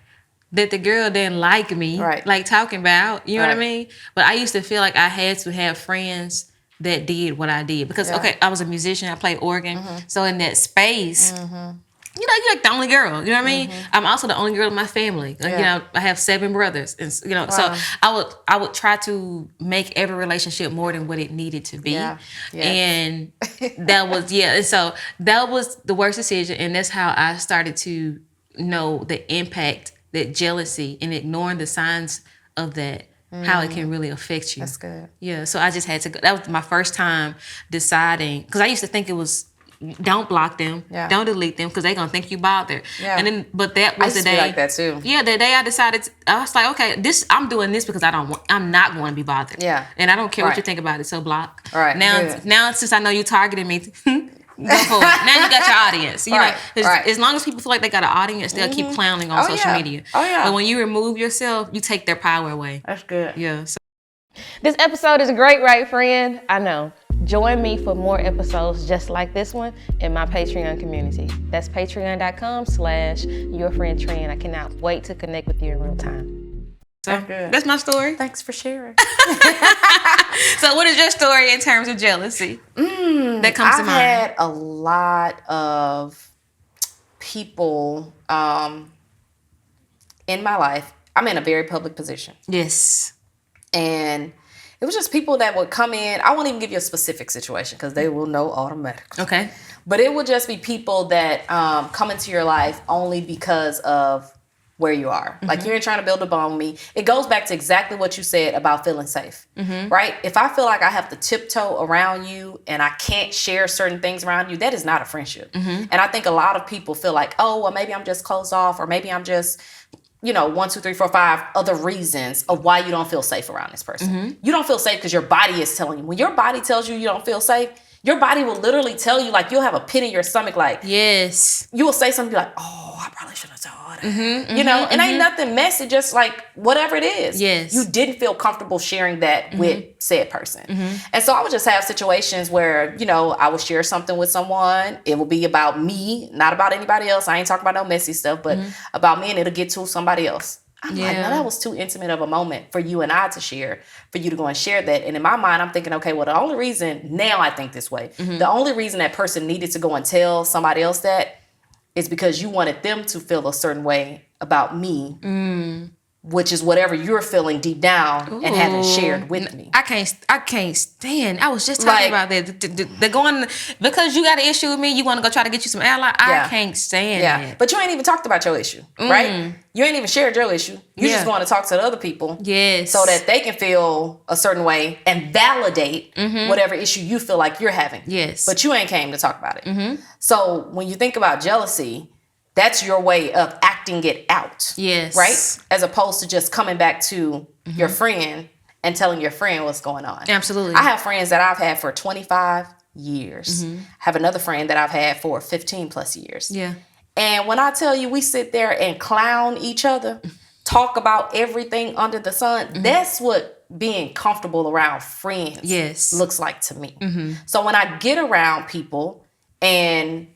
A: that the girl didn't like me, like talking about, you know what I mean? But I used to feel like I had to have friends that did what I did. Because, I was a musician, I played organ. So in that space, you're like the only girl, you know what I mean? I'm also the only girl in my family. I have 7 brothers. And, so I would try to make every relationship more than what it needed to be. And that was, and so that was the worst decision. And that's how I started to know the impact that jealousy and ignoring the signs of that how it can really affect you.
B: That's good.
A: Yeah, so I just had to go. That was my first time deciding, because I used to think it was, don't block them, don't delete them, because they're going to think you bothered.
B: Yeah.
A: And then, but that was
B: I used
A: the
B: to
A: day.
B: be like that too.
A: Yeah, the day I decided, I was like, okay, I'm doing this because I'm not going to be bothered.
B: Yeah.
A: And I don't care what you
B: Right.
A: think about it, so block.
B: All right,
A: Now,
B: good.
A: now since I know you targeted me, go for it. Now you got your audience. You
B: Right,
A: know,
B: right.
A: as long as people feel like they got an audience, they'll keep clowning on
B: Oh,
A: social
B: yeah.
A: media.
B: Oh, yeah.
A: But when you remove yourself, you take their power away.
B: That's good.
A: Yeah. So
D: This episode is great, right, friend? I know. Join me for more episodes just like this one in my Patreon community. That's patreon.com/yourfriendtrend. I cannot wait to connect with you in real time.
A: So
B: good.
A: that's my story.
B: Thanks for sharing.
A: So what is your story in terms of jealousy? That comes to
B: I've
A: mind.
B: had a lot of people in my life. I'm in a very public position.
A: Yes.
B: And it was just people that would come in. I won't even give you a specific situation because they will know automatically.
A: Okay.
B: But it would just be people that come into your life only because of where you are. Like, you ain't trying to build a bond with me. It goes back to exactly what you said about feeling safe, right? If I feel like I have to tiptoe around you and I can't share certain things around you, that is not a friendship. And I think a lot of people feel like, oh, well, maybe I'm just closed off, or maybe I'm just, 1, 2, 3, 4, 5 other reasons of why you don't feel safe around this person. You don't feel safe because your body is telling you. When your body tells you don't feel safe, your body will literally tell you, like, you'll have a pit in your stomach, like,
A: Yes.
B: you will say something like, oh, I probably should have told her. And ain't nothing messy, just like whatever it is.
A: Yes.
B: You didn't feel comfortable sharing that with said person. And so I would just have situations where, I would share something with someone. It will be about me, not about anybody else. I ain't talking about no messy stuff, but about me, and it'll get to somebody else. I'm like, no, that was too intimate of a moment for you and I to share, for you to go and share that. And in my mind, I'm thinking, okay, well, the only reason, now I think this way, the only reason that person needed to go and tell somebody else that is because you wanted them to feel a certain way about me, which is whatever you're feeling deep down and haven't shared with me.
A: I can't stand. I was just talking about that. They're going, because you got an issue with me, you want to go try to get you some ally. I can't stand it.
B: But you ain't even talked about your issue, right? You ain't even shared your issue. You just want to talk to the other people.
A: Yes.
B: So that they can feel a certain way and validate whatever issue you feel like you're having.
A: Yes.
B: But you ain't came to talk about it. So when you think about jealousy, that's your way of acting it out.
A: Yes.
B: Right? As opposed to just coming back to your friend and telling your friend what's going on.
A: Absolutely.
B: I have friends that I've had for 25 years. Have another friend that I've had for 15 plus years.
A: Yeah.
B: And when I tell you we sit there and clown each other, talk about everything under the sun, that's what being comfortable around friends looks like to me. So when I get around people and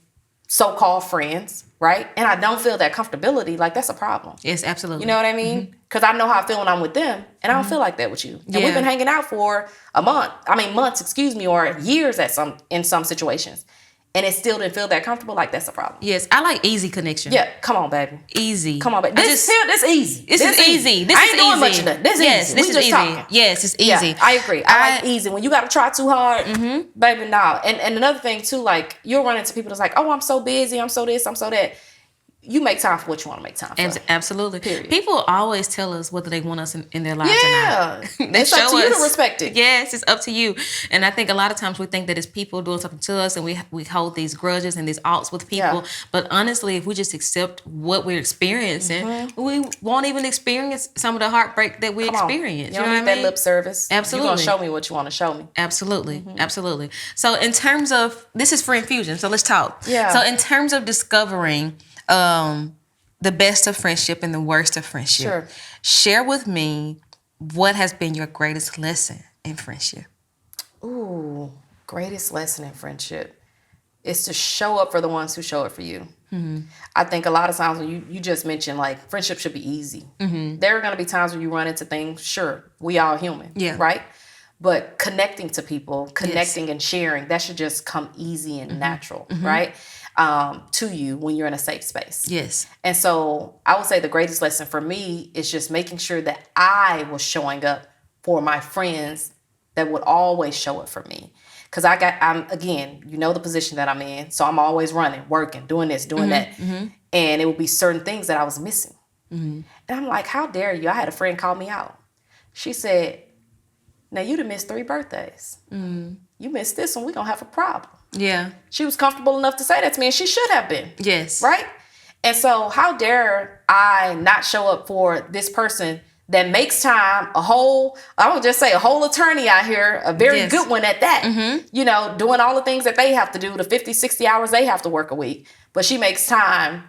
B: so-called friends, right? And I don't feel that comfortability, like, that's a problem.
A: Yes, absolutely.
B: You know what I mean? Because I know how I feel when I'm with them, and I don't feel like that with you. And we've been hanging out for months, or years in some situations. And it still didn't feel that comfortable, like, that's a problem.
A: Yes, I like easy connection.
B: Yeah, come on, baby.
A: Easy.
B: Come on, baby. This is easy.
A: This is easy.
B: I ain't doing much of that. This is easy.
A: This
B: We
A: is
B: just
A: easy.
B: talking.
A: Yes, it's easy.
B: Yeah, I agree. I like easy. When you got to try too hard, baby, nah. And another thing, too, like, you'll run into people that's like, oh, I'm so busy. I'm so this. I'm so that. You make time for what you want to make time for.
A: Absolutely.
B: Period.
A: People always tell us whether they want us in their lives or
B: Yeah.
A: not. They
B: It's up
A: show
B: to you
A: us.
B: to respect it.
A: Yes, it's up to you. And I think a lot of times we think that it's people doing something to us, and we hold these grudges and these outs with people.
B: Yeah.
A: But honestly, if we just accept what we're experiencing, we won't even experience some of the heartbreak that we experience.
B: You don't need that lip service.
A: Absolutely.
B: You're going to show me what you want to show me.
A: Absolutely. Absolutely. So in terms of, this is friend fusion, so let's talk.
B: Yeah.
A: So in terms of discovering the best of friendship and the worst of friendship,
B: Sure.
A: share with me what has been your greatest lesson in friendship.
B: Ooh, greatest lesson in friendship is to show up for the ones who show up for you. I think a lot of times when you just mentioned, like, friendship should be easy. There are going to be times when you run into things. Sure, we all human, right? But connecting to people, connecting and sharing, that should just come easy and natural, right? To you when you're in a safe space.
A: Yes.
B: And so I would say the greatest lesson for me is just making sure that I was showing up for my friends that would always show up for me. Because I'm again, the position that I'm in. So I'm always running, working, doing this, doing that. And it would be certain things that I was missing. And I'm like, how dare you? I had a friend call me out. She said, now you done missed 3 birthdays. You missed this one, we're going to have a problem.
A: Yeah.
B: She was comfortable enough to say that to me, and she should have been.
A: Yes.
B: Right? And so how dare I not show up for this person that makes time, I would just say a whole attorney out here, a very good one at that, you know, doing all the things that they have to do, the 50, 60 hours they have to work a week. But she makes time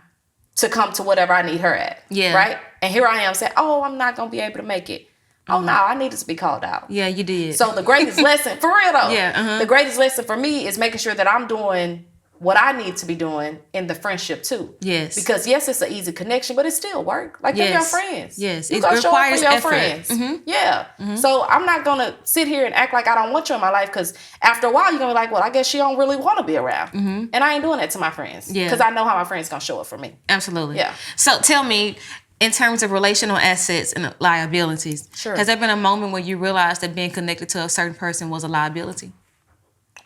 B: to come to whatever I need her at. Yeah. Right? And here I am saying, oh, I'm not going to be able to make it. Oh, no, I needed to be called out.
A: Yeah, you did.
B: So the greatest lesson, for real though, the greatest lesson for me is making sure that I'm doing what I need to be doing in the friendship too. Yes. Because yes, it's an easy connection, but it still work. Like they're your friends.
A: Yes.
B: You gotta show up for your friends. Yeah. So I'm not gonna sit here and act like I don't want you in my life, because after a while you're gonna be like, well, I guess she don't really want to be around. And I ain't doing that to my friends. Yeah. Because I know how my friends gonna show up for me.
A: Absolutely.
B: Yeah.
A: So tell me, in terms of relational assets and liabilities, has there been a moment where you realized that being connected to a certain person was a liability?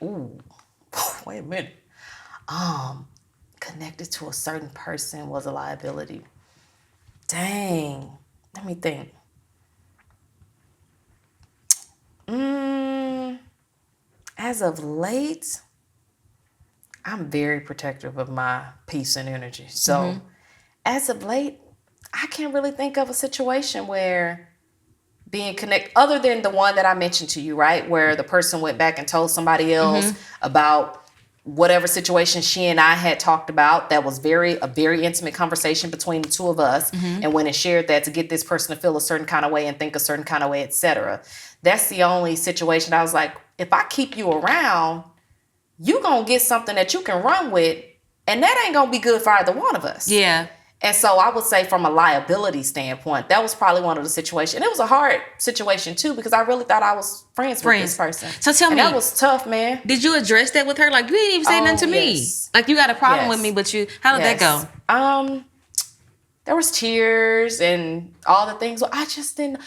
B: Ooh. Wait a minute. Connected to a certain person was a liability. Dang. Let me think. As of late, I'm very protective of my peace and energy. So as of late, I can't really think of a situation where being connected, other than the one that I mentioned to you, right? Where the person went back and told somebody else about whatever situation she and I had talked about. That was a very intimate conversation between the two of us, and went and shared that to get this person to feel a certain kind of way and think a certain kind of way, etc. That's the only situation I was like, if I keep you around, you gonna get something that you can run with, and that ain't gonna be good for either one of us. Yeah. And so I would say from a liability standpoint, that was probably one of the situations. And it was a hard situation too, because I really thought I was friends with this person. So tell me, that was tough, man.
A: Did you address that with her? Like, you didn't even say nothing to me. Like, you got a problem with me, but how did that go?
B: There was tears and all the things. Well, I just didn't.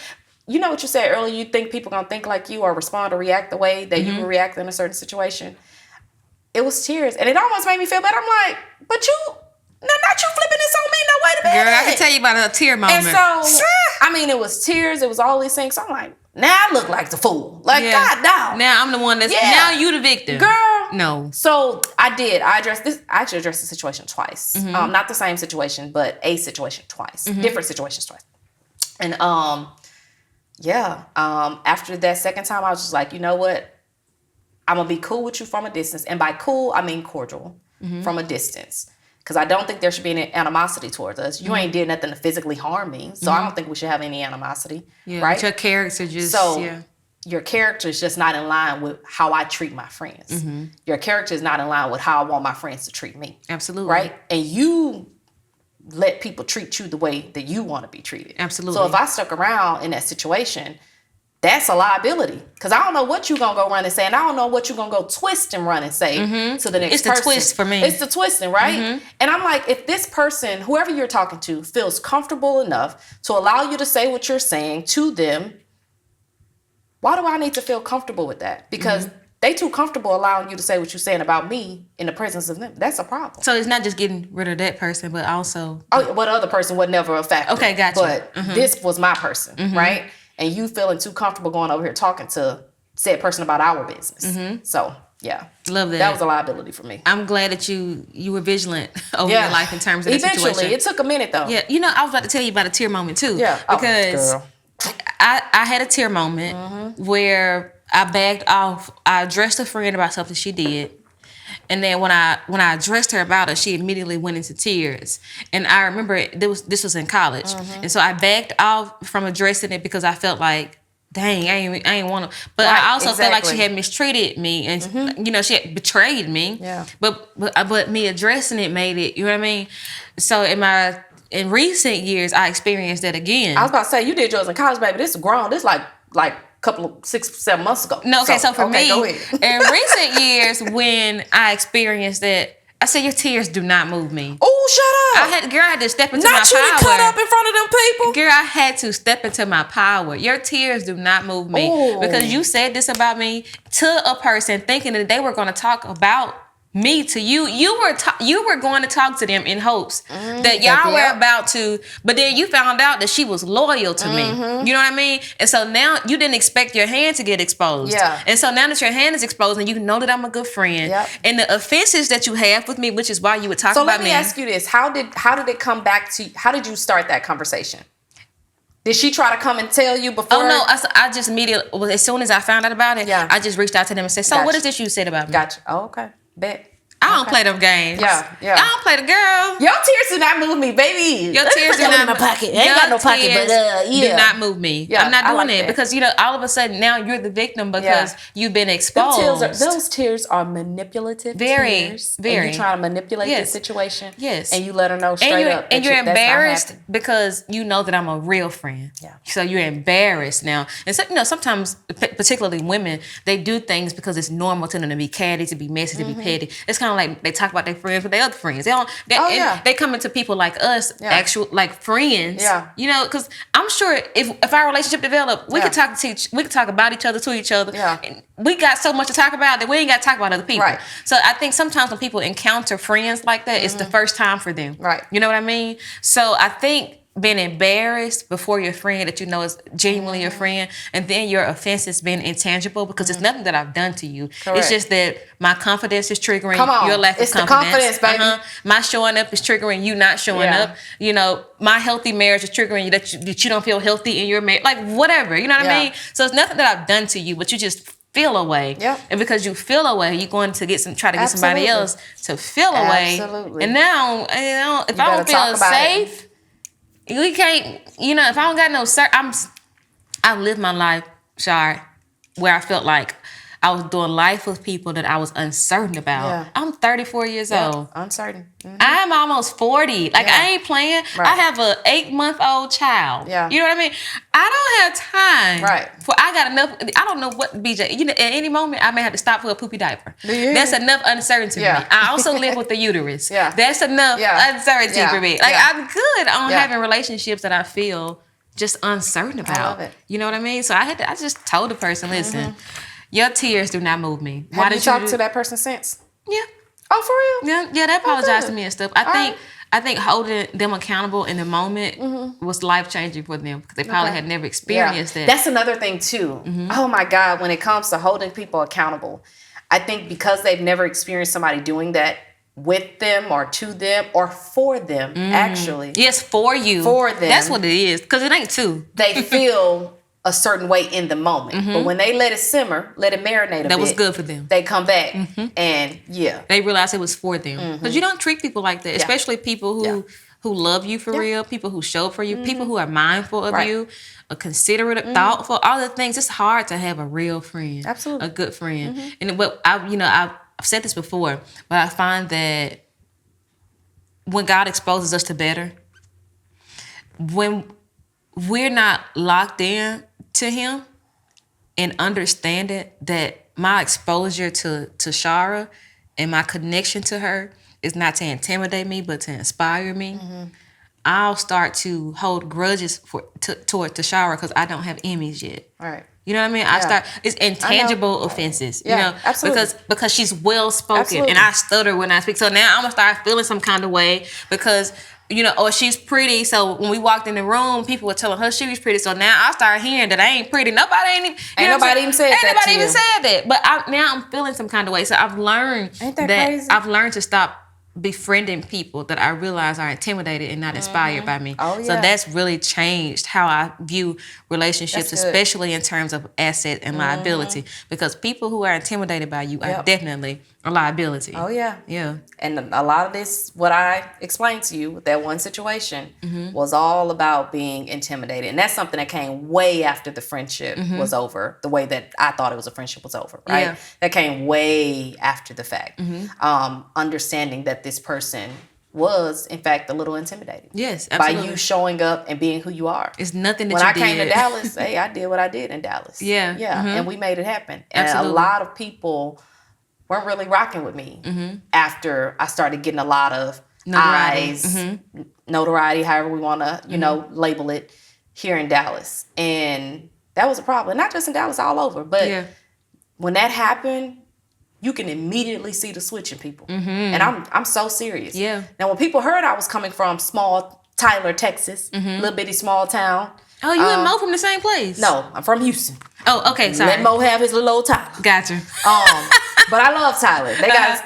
B: You know what you said earlier? You think people gonna think like you or respond or react the way that you would react in a certain situation. It was tears, and it almost made me feel bad. I'm like, but you. No, not you flipping this on me. No, wait a minute.
A: Girl, I can tell you about a tear moment.
B: And so, I mean, it was tears. It was all these things. So I'm like, now I look like the fool. Like, God, no.
A: Now I'm the one that's, now you the victim.
B: Girl.
A: No.
B: So I did. I actually addressed the situation twice. Not the same situation, but a situation twice. Different situations twice. And after that second time, I was just like, you know what? I'm going to be cool with you from a distance. And by cool, I mean cordial from a distance. Because I don't think there should be any animosity towards us. You ain't did nothing to physically harm me. So I don't think we should have any animosity. Yeah, right?
A: Your character just...
B: Your character is just not in line with how I treat my friends. Your character is not in line with how I want my friends to treat me.
A: Absolutely.
B: Right? And you let people treat you the way that you want to be treated.
A: Absolutely.
B: So if I stuck around in that situation, that's a liability. Because I don't know what you're going to go run and say, and I don't know what you're going to go twist and run and say to the next person.
A: It's the twist for me.
B: It's the twisting, right? And I'm like, if this person, whoever you're talking to, feels comfortable enough to allow you to say what you're saying to them, why do I need to feel comfortable with that? Because they too comfortable allowing you to say what you're saying about me in the presence of them. That's a problem.
A: So it's not just getting rid of that person, but also...
B: Oh, what other person was never a factor.
A: Okay, gotcha.
B: But this was my person, right? And you feeling too comfortable going over here talking to said person about our business. So, yeah.
A: Love that.
B: That was a liability for me.
A: I'm glad that you were vigilant over your life in terms of that situation.
B: Eventually. It took a minute, though.
A: Yeah. You know, I was about to tell you about a tear moment, too.
B: Yeah.
A: Because I had a tear moment where I backed off. I addressed a friend about something she did. And then when I addressed her about it, she immediately went into tears. And I remember this was in college. And so I backed off from addressing it because I felt like, dang, I ain't want to. But I also felt like she had mistreated me and, you know, she had betrayed me. Yeah. But me addressing it made it, you know what I mean? So in recent years, I experienced that again.
B: I was about to say, you did yours in college, baby. This is grown. This like couple of 6-7 months ago.
A: No, okay, so for me, in recent years, when I experienced that, I said, your tears do not move me.
B: Oh, shut up.
A: I had to step into my power.
B: Not you to cut up in front of them people.
A: Girl, I had to step into my power. Your tears do not move me. Because you said this about me to a person thinking that they were going to talk about me to you. You were going to talk to them in hopes that y'all were about to, but then you found out that she was loyal to me. You know what I mean? And so now you didn't expect your hand to get exposed.
B: Yeah.
A: And so now that your hand is exposed and you know that I'm a good friend, and the offenses that you have with me, which is why you would talk
B: So
A: about
B: let me
A: me.
B: ask you this: How did it come back to? How did you start that conversation? Did she try to come and tell you before?
A: Oh no! I just immediately, well, as soon as I found out about it, I just reached out to them and said, "So, what is this you said about me?"
B: Gotcha. Oh, okay. Bet.
A: I don't play them games.
B: Yeah.
A: I don't play the girl.
B: Your tears do not move me, baby.
A: Your tears do not
B: in my pocket. I ain't got no pocket, but
A: do not move me.
B: Yeah,
A: I'm not doing
B: like
A: it
B: that.
A: because all of a sudden now you're the victim because you've been exposed.
B: Those tears are manipulative.
A: Very.
B: And you trying to manipulate the situation.
A: Yes.
B: And you let her know straight up.
A: And you're
B: that's not
A: embarrassed
B: happening.
A: because you know that I'm a real friend.
B: Yeah.
A: So you're embarrassed now. And so, sometimes, particularly women, they do things because it's normal to them to be catty, to be messy, to be petty. It's kind of like they talk about their friends with their other friends. They come into people like us, actual like friends.
B: Yeah.
A: Because I'm sure if our relationship developed, we could talk about each other to each other.
B: Yeah.
A: And we got so much to talk about that we ain't got to talk about other people.
B: Right.
A: So I think sometimes when people encounter friends like that, it's the first time for them.
B: Right.
A: You know what I mean? So I think being embarrassed before your friend that you know is genuinely your friend, and then your offense has been intangible because it's nothing that I've done to you.
B: Correct.
A: It's just that my confidence is triggering your lack
B: It's
A: of
B: the
A: confidence.
B: confidence, baby.
A: My showing up is triggering you not showing up. My healthy marriage is triggering you that you don't feel healthy in your marriage. Like whatever, you know what I mean? So it's nothing that I've done to you, but you just feel away.
B: Yep.
A: And because you feel away, you're going to try to get somebody else to feel away.
B: Absolutely.
A: And now, if I don't feel safe, we can't, if I don't got no, I lived my life, Shar, where I felt like I was doing life with people that I was uncertain about.
B: Yeah.
A: I'm 34 years old.
B: Uncertain.
A: I'm almost 40. Like, I ain't playing.
B: Right.
A: I have a 8-month-old child.
B: Yeah.
A: You know what I mean? I don't have time.
B: Right.
A: I got enough. I don't know what, BJ. At any moment, I may have to stop for a poopy diaper. That's enough uncertainty for me. I also live with the uterus.
B: Yeah.
A: That's enough uncertainty for me. Like, I'm good on having relationships that I feel just uncertain about.
B: I love it.
A: You know what I mean? So I just told the person, listen, your tears do not move me.
B: Have you talked to that person since?
A: Yeah.
B: Oh, for real?
A: Yeah, they apologized
B: good.
A: to me and stuff. I think holding them accountable in the moment was life changing for them because they probably had never experienced that.
B: That's another thing too. Oh my God, when it comes to holding people accountable, I think because they've never experienced somebody doing that with them or to them or for them, actually.
A: Yes, for you.
B: For them.
A: That's what it is because it ain't two.
B: They feel a certain way in the moment. But when they let it simmer, let it marinate a bit.
A: That was good for them.
B: They come back and
A: they realize it was for them. Because you don't treat people like that, especially people who love you for real, people who show up for you, people who are mindful of you, are considerate, thoughtful, all the things. It's hard to have a real friend.
B: Absolutely.
A: A good friend. And what I've said this before, but I find that when God exposes us to better, when we're not locked in to him and understanding that my exposure to Tashara and my connection to her is not to intimidate me, but to inspire me, I'll start to hold grudges toward Tashara because I don't have Emmys yet.
B: Right.
A: You know what I mean? It's intangible offenses.
B: Absolutely.
A: Because she's well spoken
B: Absolutely.
A: and I stutter when I speak. So now I'm gonna start feeling some kind of way because or she's pretty. So when we walked in the room, people were telling her she was pretty. So now I start hearing that I ain't pretty. Nobody even said that. But now I'm feeling some kind of way. So I've learned
B: Ain't that crazy?
A: I've learned to stop befriending people that I realize are intimidated and not inspired by me.
B: Oh, yeah.
A: So that's really changed how I view relationships,
B: That's good.
A: especially in terms of asset and liability. Because people who are intimidated by you are definitely a liability.
B: Oh, yeah.
A: Yeah.
B: And a lot of this, what I explained to you, that one situation was all about being intimidated. And that's something that came way after the friendship was over, the way that I thought it was a friendship was over, right?
A: Yeah.
B: That came way after the fact. Understanding that this person was, in fact, a little intimidated.
A: Yes, absolutely.
B: By you showing up and being who you are.
A: It's nothing that
B: when
A: you
B: I came
A: did.
B: to Dallas, hey, I did what I did in Dallas.
A: Yeah.
B: And we made it happen.
A: Absolutely.
B: And a lot of people weren't really rocking with me after I started getting a lot of eyes, notoriety, however we want to, label it, here in Dallas. And that was a problem. Not just in Dallas, all over. But when that happened, you can immediately see the switch in people. And I'm so serious.
A: Yeah.
B: Now, when people heard I was coming from small Tyler, Texas, little bitty small town.
A: Oh, you and Mo from the same place?
B: No, I'm from Houston.
A: Oh, okay, sorry.
B: Let Mo have his little old Tyler.
A: Gotcha.
B: But I love Tyler.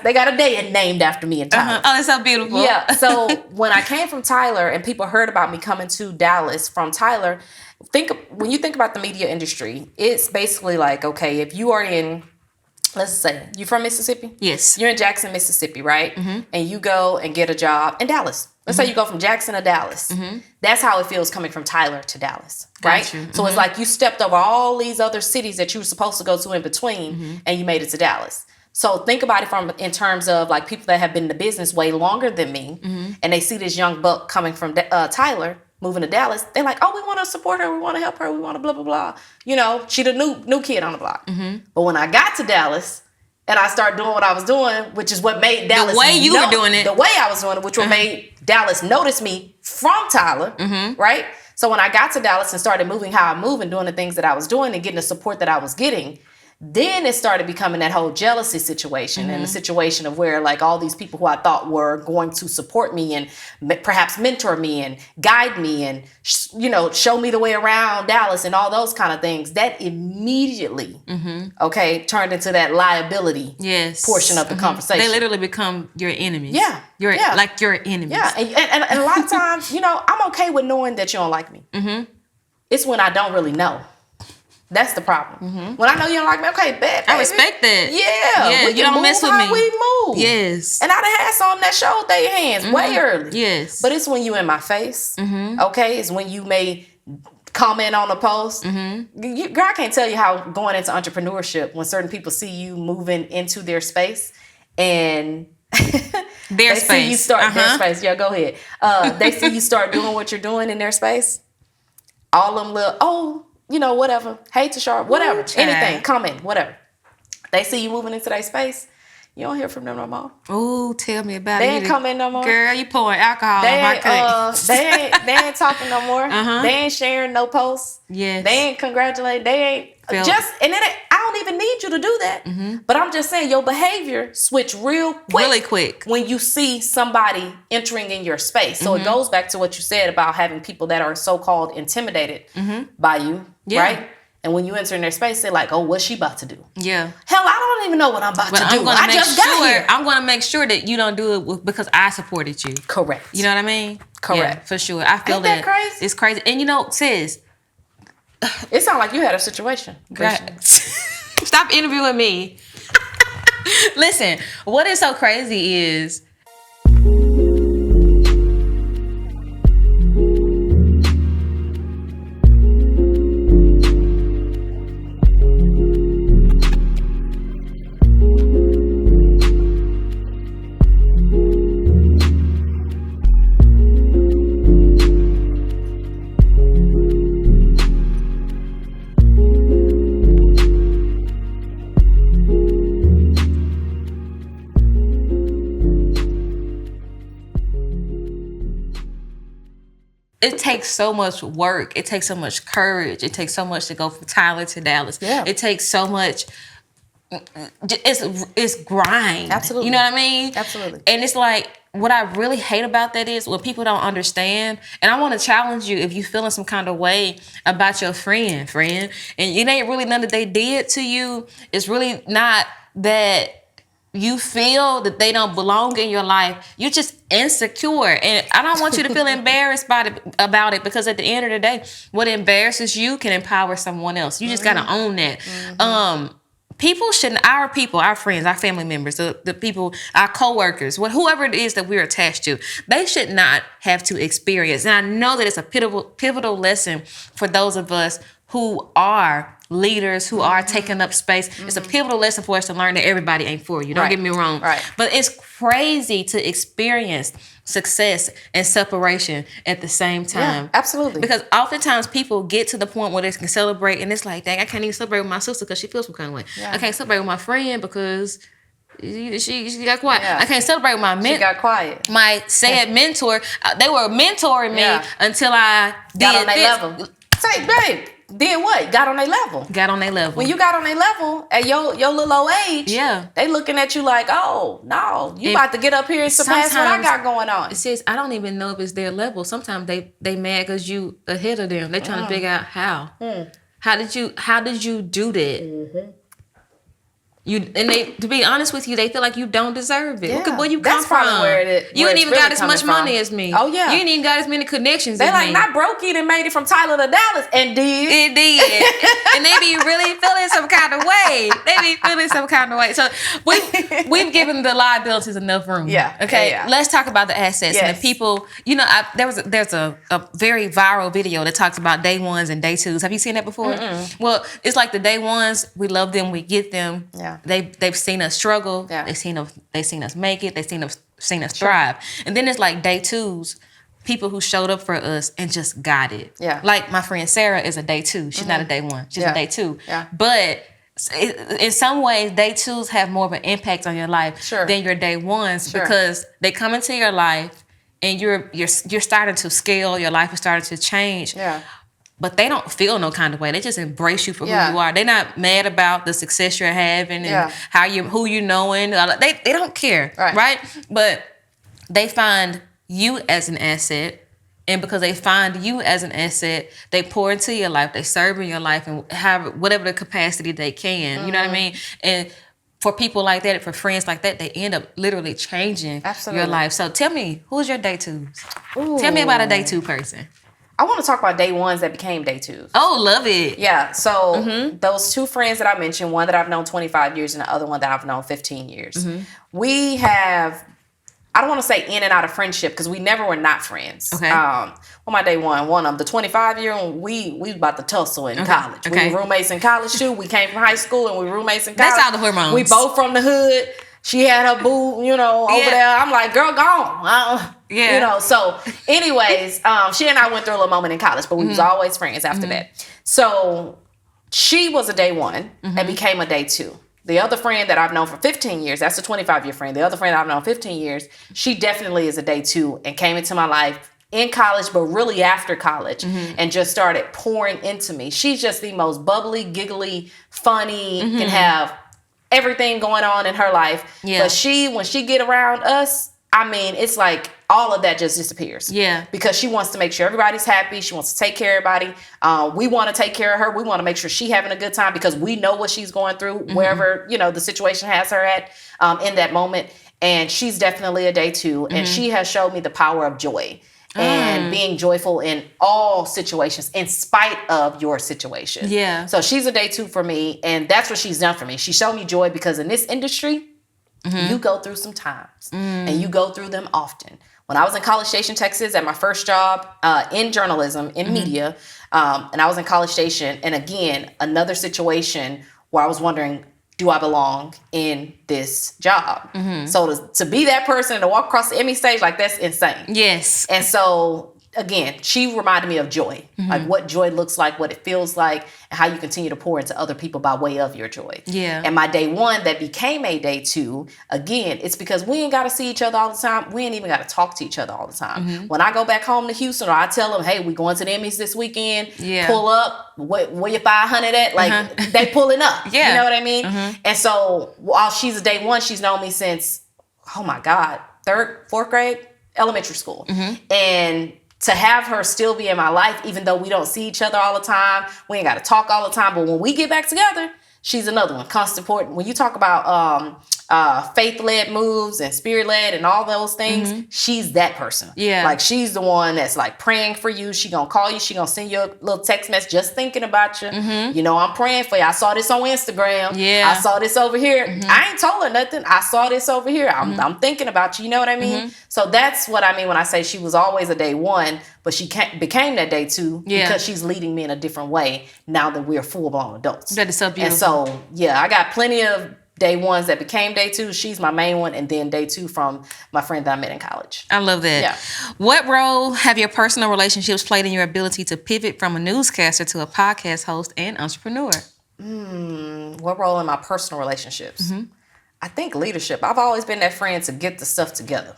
B: They got a day named after me in Tyler.
A: Oh, that's so beautiful.
B: Yeah. So when I came from Tyler and people heard about me coming to Dallas from Tyler, when you think about the media industry, it's basically like, okay, if you are in, let's say, you from Mississippi?
A: Yes.
B: You're in Jackson, Mississippi, right? And you go and get a job in Dallas. Let's say you go from Jackson to Dallas. That's how it feels coming from Tyler to Dallas, right?
A: Gotcha.
B: So it's like you stepped over all these other cities that you were supposed to go to in between, and you made it to Dallas. So think about it in terms of like people that have been in the business way longer than me, and they see this young buck coming from Tyler, moving to Dallas. They're like, oh, we want to support her, we want to help her, we want to blah blah blah. You know, she the new kid on the block. But when I got to Dallas, and I started doing what I was doing, which is what made Dallas
A: the way you were doing it.
B: The way I was doing it, which what made Dallas notice me from Tyler, right? So when I got to Dallas and started moving how I move and doing the things that I was doing and getting the support that I was getting, then it started becoming that whole jealousy situation and the situation of where like all these people who I thought were going to support me and perhaps mentor me and guide me and, show me the way around Dallas and all those kind of things, that immediately, turned into that liability portion of the conversation.
A: They literally become your enemies.
B: Yeah.
A: Like your enemies.
B: Yeah. And a lot of times, I'm okay with knowing that you don't like me. It's when I don't really know. That's the problem. When I know you don't like me, okay, bet.
A: I respect that.
B: Yeah.
A: You don't mess with me.
B: We move.
A: Yes.
B: And I done had some that showed their hands way early.
A: Yes.
B: But it's when you in my face. Okay. It's when you may comment on a post. Girl, I can't tell you how going into entrepreneurship, when certain people see you moving into their space and
A: their space.
B: See you start their space. Yeah, go ahead. They see you start doing what you're doing in their space. All them little, whatever. Hey, Tashara, whatever. Anything, comment, whatever. They see you moving into their space. You don't hear from them no more.
A: Oh, tell me about it.
B: They ain't coming no more.
A: Girl, you pouring alcohol on my cake.
B: They ain't talking no more. They ain't sharing no posts.
A: Yes.
B: They ain't congratulating. They ain't I don't even need you to do that. But I'm just saying your behavior switch real quick.
A: Really quick.
B: When you see somebody entering in your space. So it goes back to what you said about having people that are so-called intimidated by you, right? And when you enter in their space, they're like, oh, what's she about to do?
A: Yeah.
B: Hell, I don't even know what I'm about to do. I just got here.
A: I'm going to make sure that you don't do it because I supported you.
B: Correct.
A: You know what I mean?
B: Correct.
A: Yeah, for sure. I feel
B: Ain't that crazy?
A: It's crazy. And sis.
B: It sounds like you had a situation.
A: Stop interviewing me. Listen, what is so crazy is it takes so much work. It takes so much courage. It takes so much to go from Tyler to Dallas.
B: Yeah.
A: It takes so much. It's grind.
B: Absolutely.
A: You know what I mean?
B: Absolutely.
A: And it's like, what I really hate about that is when people don't understand. And I want to challenge you if you feeling some kind of way about your friend, and it ain't really nothing that they did to you. It's really not that you feel that they don't belong in your life. You're just insecure. And I don't want you to feel embarrassed about it, because at the end of the day, what embarrasses you can empower someone else. You just got to own that. People shouldn't, our friends, our family members, the people, our coworkers, whoever it is that we're attached to, they should not have to experience. And I know that it's a pivotal lesson for those of us who are leaders, who are taking up space. It's a pivotal lesson for us to learn that everybody ain't for you. Don't get me wrong.
B: Right.
A: But it's crazy to experience success and separation at the same time.
B: Yeah, absolutely.
A: Because oftentimes people get to the point where they can celebrate, and it's like, dang, I can't even celebrate with my sister because she feels some kind of way. Yeah. I can't celebrate with my friend because she got quiet. Yeah. I can't celebrate with my
B: She got quiet.
A: My sad mentor. They were mentoring me until I
B: got on
A: did
B: that
A: this.
B: level. Say, babe, then what? Got on their level.
A: Got on their level.
B: When you got on their level at your little old age,
A: yeah,
B: they looking at you like, oh, no, you about to get up here and surpass what I got going on.
A: It says, I don't even know if it's their level. Sometimes they mad because you ahead of them. They trying to figure out how. How did you do that? To be honest with you, they feel like you don't deserve it.
B: Yeah.
A: Look at where you come from. You ain't even got as much money as me.
B: Oh yeah.
A: You ain't even got as many connections
B: they
A: as
B: like,
A: me.
B: not broke you and made it from Tyler to Dallas and did.
A: It did. And they be really feeling some kind of way. So we've given the liabilities enough room.
B: Yeah.
A: Okay.
B: Yeah.
A: Let's talk about the assets and the people. You know, there's a very viral video that talks about day ones and day twos. Have you seen that before?
B: Mm-mm.
A: Well, it's like the day ones, we love them, we get them.
B: Yeah.
A: They've seen us struggle.
B: Yeah.
A: They've seen us make it. They've seen us thrive. And then it's like day twos, people who showed up for us and just got it.
B: Yeah.
A: Like my friend Sarah is a day two. She's not a day one. She's a day two.
B: Yeah.
A: But in some ways, day twos have more of an impact on your life than your day ones because they come into your life and you're starting to scale. Your life is starting to change.
B: Yeah.
A: But they don't feel no kind of way. They just embrace you for who you are. They're not mad about the success you're having and who you knowing. They don't care, right? But they find you as an asset, and because they find you as an asset, they pour into your life. They serve in your life and have whatever the capacity they can. You know what I mean? And for people like that, for friends like that, they end up literally changing your life. So tell me, who's your day twos? Ooh. Tell me about a day two person.
B: I want to talk about day ones that became day twos.
A: Oh, love it.
B: Yeah. So those two friends that I mentioned, one that I've known 25 years and the other one that I've known 15 years. We have, I don't want to say in and out of friendship because we never were not friends.
A: Okay.
B: My day one of the 25-year, we about to tussle in college. We were roommates in college too. We came from high school and we were roommates in college.
A: That's all the hormones.
B: We both from the hood. She had her boo, over there. I'm like, girl, gone. So anyways, she and I went through a little moment in college, but we was always friends after that. So she was a day one and became a day two. The other friend that I've known for 15 years, that's a 25-year friend. The other friend I've known 15 years, she definitely is a day two and came into my life in college, but really after college and just started pouring into me. She's just the most bubbly, giggly, funny, can have everything going on in her life. Yeah. But when she get around us, I mean, it's like all of that just disappears. Yeah. Because she wants to make sure everybody's happy. She wants to take care of everybody. We want to take care of her. We want to make sure she's having a good time because we know what she's going through, wherever, the situation has her at in that moment. And she's definitely a day two. And she has showed me the power of joy. And being joyful in all situations, in spite of your situation. Yeah. So she's a day two for me, and that's what she's done for me. She showed me joy because in this industry, you go through some times, and you go through them often. When I was in College Station, Texas, at my first job in journalism, in media, and I was in College Station, and again, another situation where I was wondering, do I belong in this job? So to be that person and to walk across the Emmy stage, like that's insane. Yes. And so again, she reminded me of joy, like what joy looks like, what it feels like, and how you continue to pour into other people by way of your joy. Yeah. And my day one that became a day two, again, it's because we ain't got to see each other all the time. We ain't even got to talk to each other all the time. When I go back home to Houston, or I tell them, hey, we going to the Emmys this weekend, pull up, where your 500 at? Like, they pulling up. You know what I mean? And so while she's a day one, she's known me since, oh my God, 3rd, 4th grade, elementary school. And to have her still be in my life, even though we don't see each other all the time, we ain't got to talk all the time, but when we get back together, she's another one. Constant support. When you talk about faith-led moves and spirit-led and all those things, she's that person. Yeah. Like, she's the one that's like praying for you. She gonna call you. She gonna send you a little text message just thinking about you. I'm praying for you. I saw this on Instagram. Yeah. I saw this over here. I ain't told her nothing. I saw this over here. I'm thinking about you. You know what I mean? So that's what I mean when I say she was always a day one, but she became that day two because she's leading me in a different way now that we're full-blown adults. That is so beautiful. And so, yeah, I got plenty of day ones that became day two. She's my main one, and then day two from my friend that I met in college.
A: I love that. Yeah. What role have your personal relationships played in your ability to pivot from a newscaster to a podcast host and entrepreneur?
B: What role in my personal relationships? I think leadership. I've always been that friend to get the stuff together.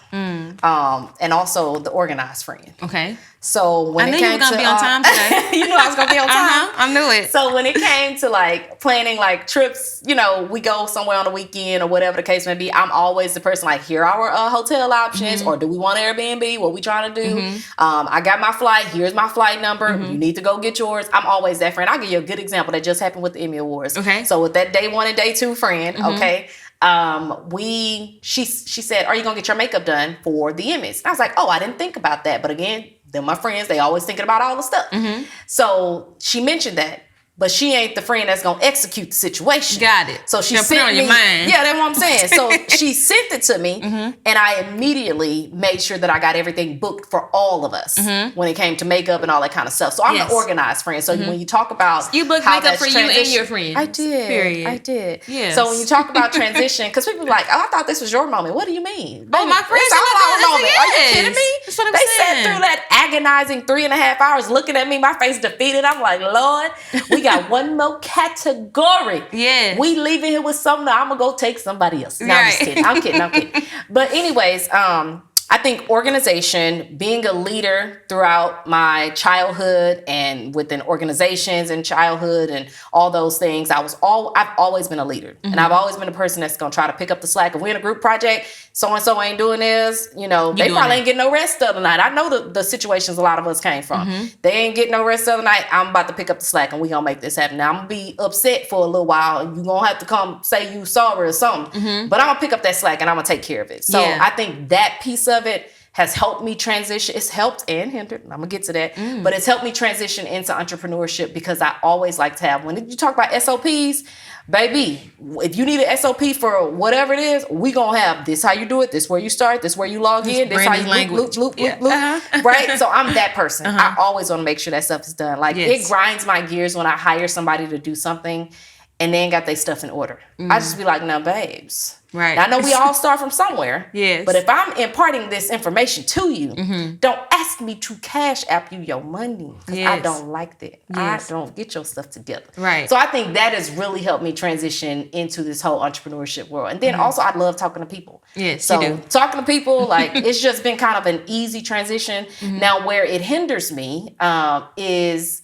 B: and also the organized friend.
A: Okay.
B: So when
A: I knew
B: it
A: you
B: came
A: were gonna
B: to
A: be on time today.
B: you knew I was gonna be on time.
A: I knew it.
B: So when it came to like planning like trips, we go somewhere on the weekend or whatever the case may be, I'm always the person like, here are our hotel options, or do we want Airbnb? What we trying to do? I got my flight. Here's my flight number. You need to go get yours. I'm always that friend. I'll give you a good example that just happened with the Emmy Awards.
A: Okay.
B: So with that day 1 and day 2 friend, okay. She said, are you gonna get your makeup done for the Emmys? And I was like, oh, I didn't think about that. But again, they're my friends. They always thinking about all the stuff. So she mentioned that, but she ain't the friend that's gonna execute the situation.
A: Got it.
B: So she
A: put it
B: sent
A: on
B: me.
A: your mind.
B: Yeah, that's what I'm saying. So she sent it to me, and I immediately made sure that I got everything booked for all of us when it came to makeup and all that kind of stuff. So I'm the organized friend. So when you talk about
A: You booked
B: how
A: makeup
B: that's
A: for you and
B: transition-
A: your friends.
B: I did.
A: Period.
B: I did.
A: Yes.
B: So when you talk about transition, because people are like, oh, I thought this was your moment. What do you mean?
A: Oh, my friends
B: It's
A: are
B: all our
A: like,
B: moment.
A: yes.
B: Are you kidding me?
A: That's what I'm
B: they
A: saying.
B: sat through that agonizing 3.5 hours looking at me, my face defeated. I'm like, Lord, we got one more category.
A: Yes.
B: We leaving here with something. I'm gonna go take somebody else. No, I'm just
A: Right.
B: kidding. I'm kidding. But anyways, I think organization, being a leader throughout my childhood and within organizations and childhood and all those things, I've always been a leader. And I've always been a person that's gonna try to pick up the slack. If we're in a group project, so-and-so ain't doing this, they probably ain't getting no rest the other night. I know the situations a lot of us came from. They ain't getting no rest the other night. I'm about to pick up the slack and we gonna make this happen. Now I'm gonna be upset for a little while and you gonna have to come say you sorry or something. But I'm gonna pick up that slack and I'm gonna take care of it. So I think that piece of it has helped me transition. It's helped and hindered. I'm gonna get to that. But it's helped me transition into entrepreneurship because I always like to have, when you talk about SOPs, baby, if you need an SOP for whatever it is, we gonna have this how you do it, this where you start, this where you log in, this how you loop, right? So I'm that person. I always wanna make sure that stuff is done. Like it grinds my gears when I hire somebody to do something and they ain't got their stuff in order. I just be like, no, babes.
A: Right.
B: Now, I know we all start from somewhere.
A: Yes.
B: But if I'm imparting this information to you, don't ask me to cash app you your money. Because I don't like that.
A: Yes.
B: I don't get your stuff together.
A: Right.
B: So I think that has really helped me transition into this whole entrepreneurship world. And then also I love talking to people.
A: Yes,
B: so
A: you do.
B: Talking to people, like it's just been kind of an easy transition. Now where it hinders me is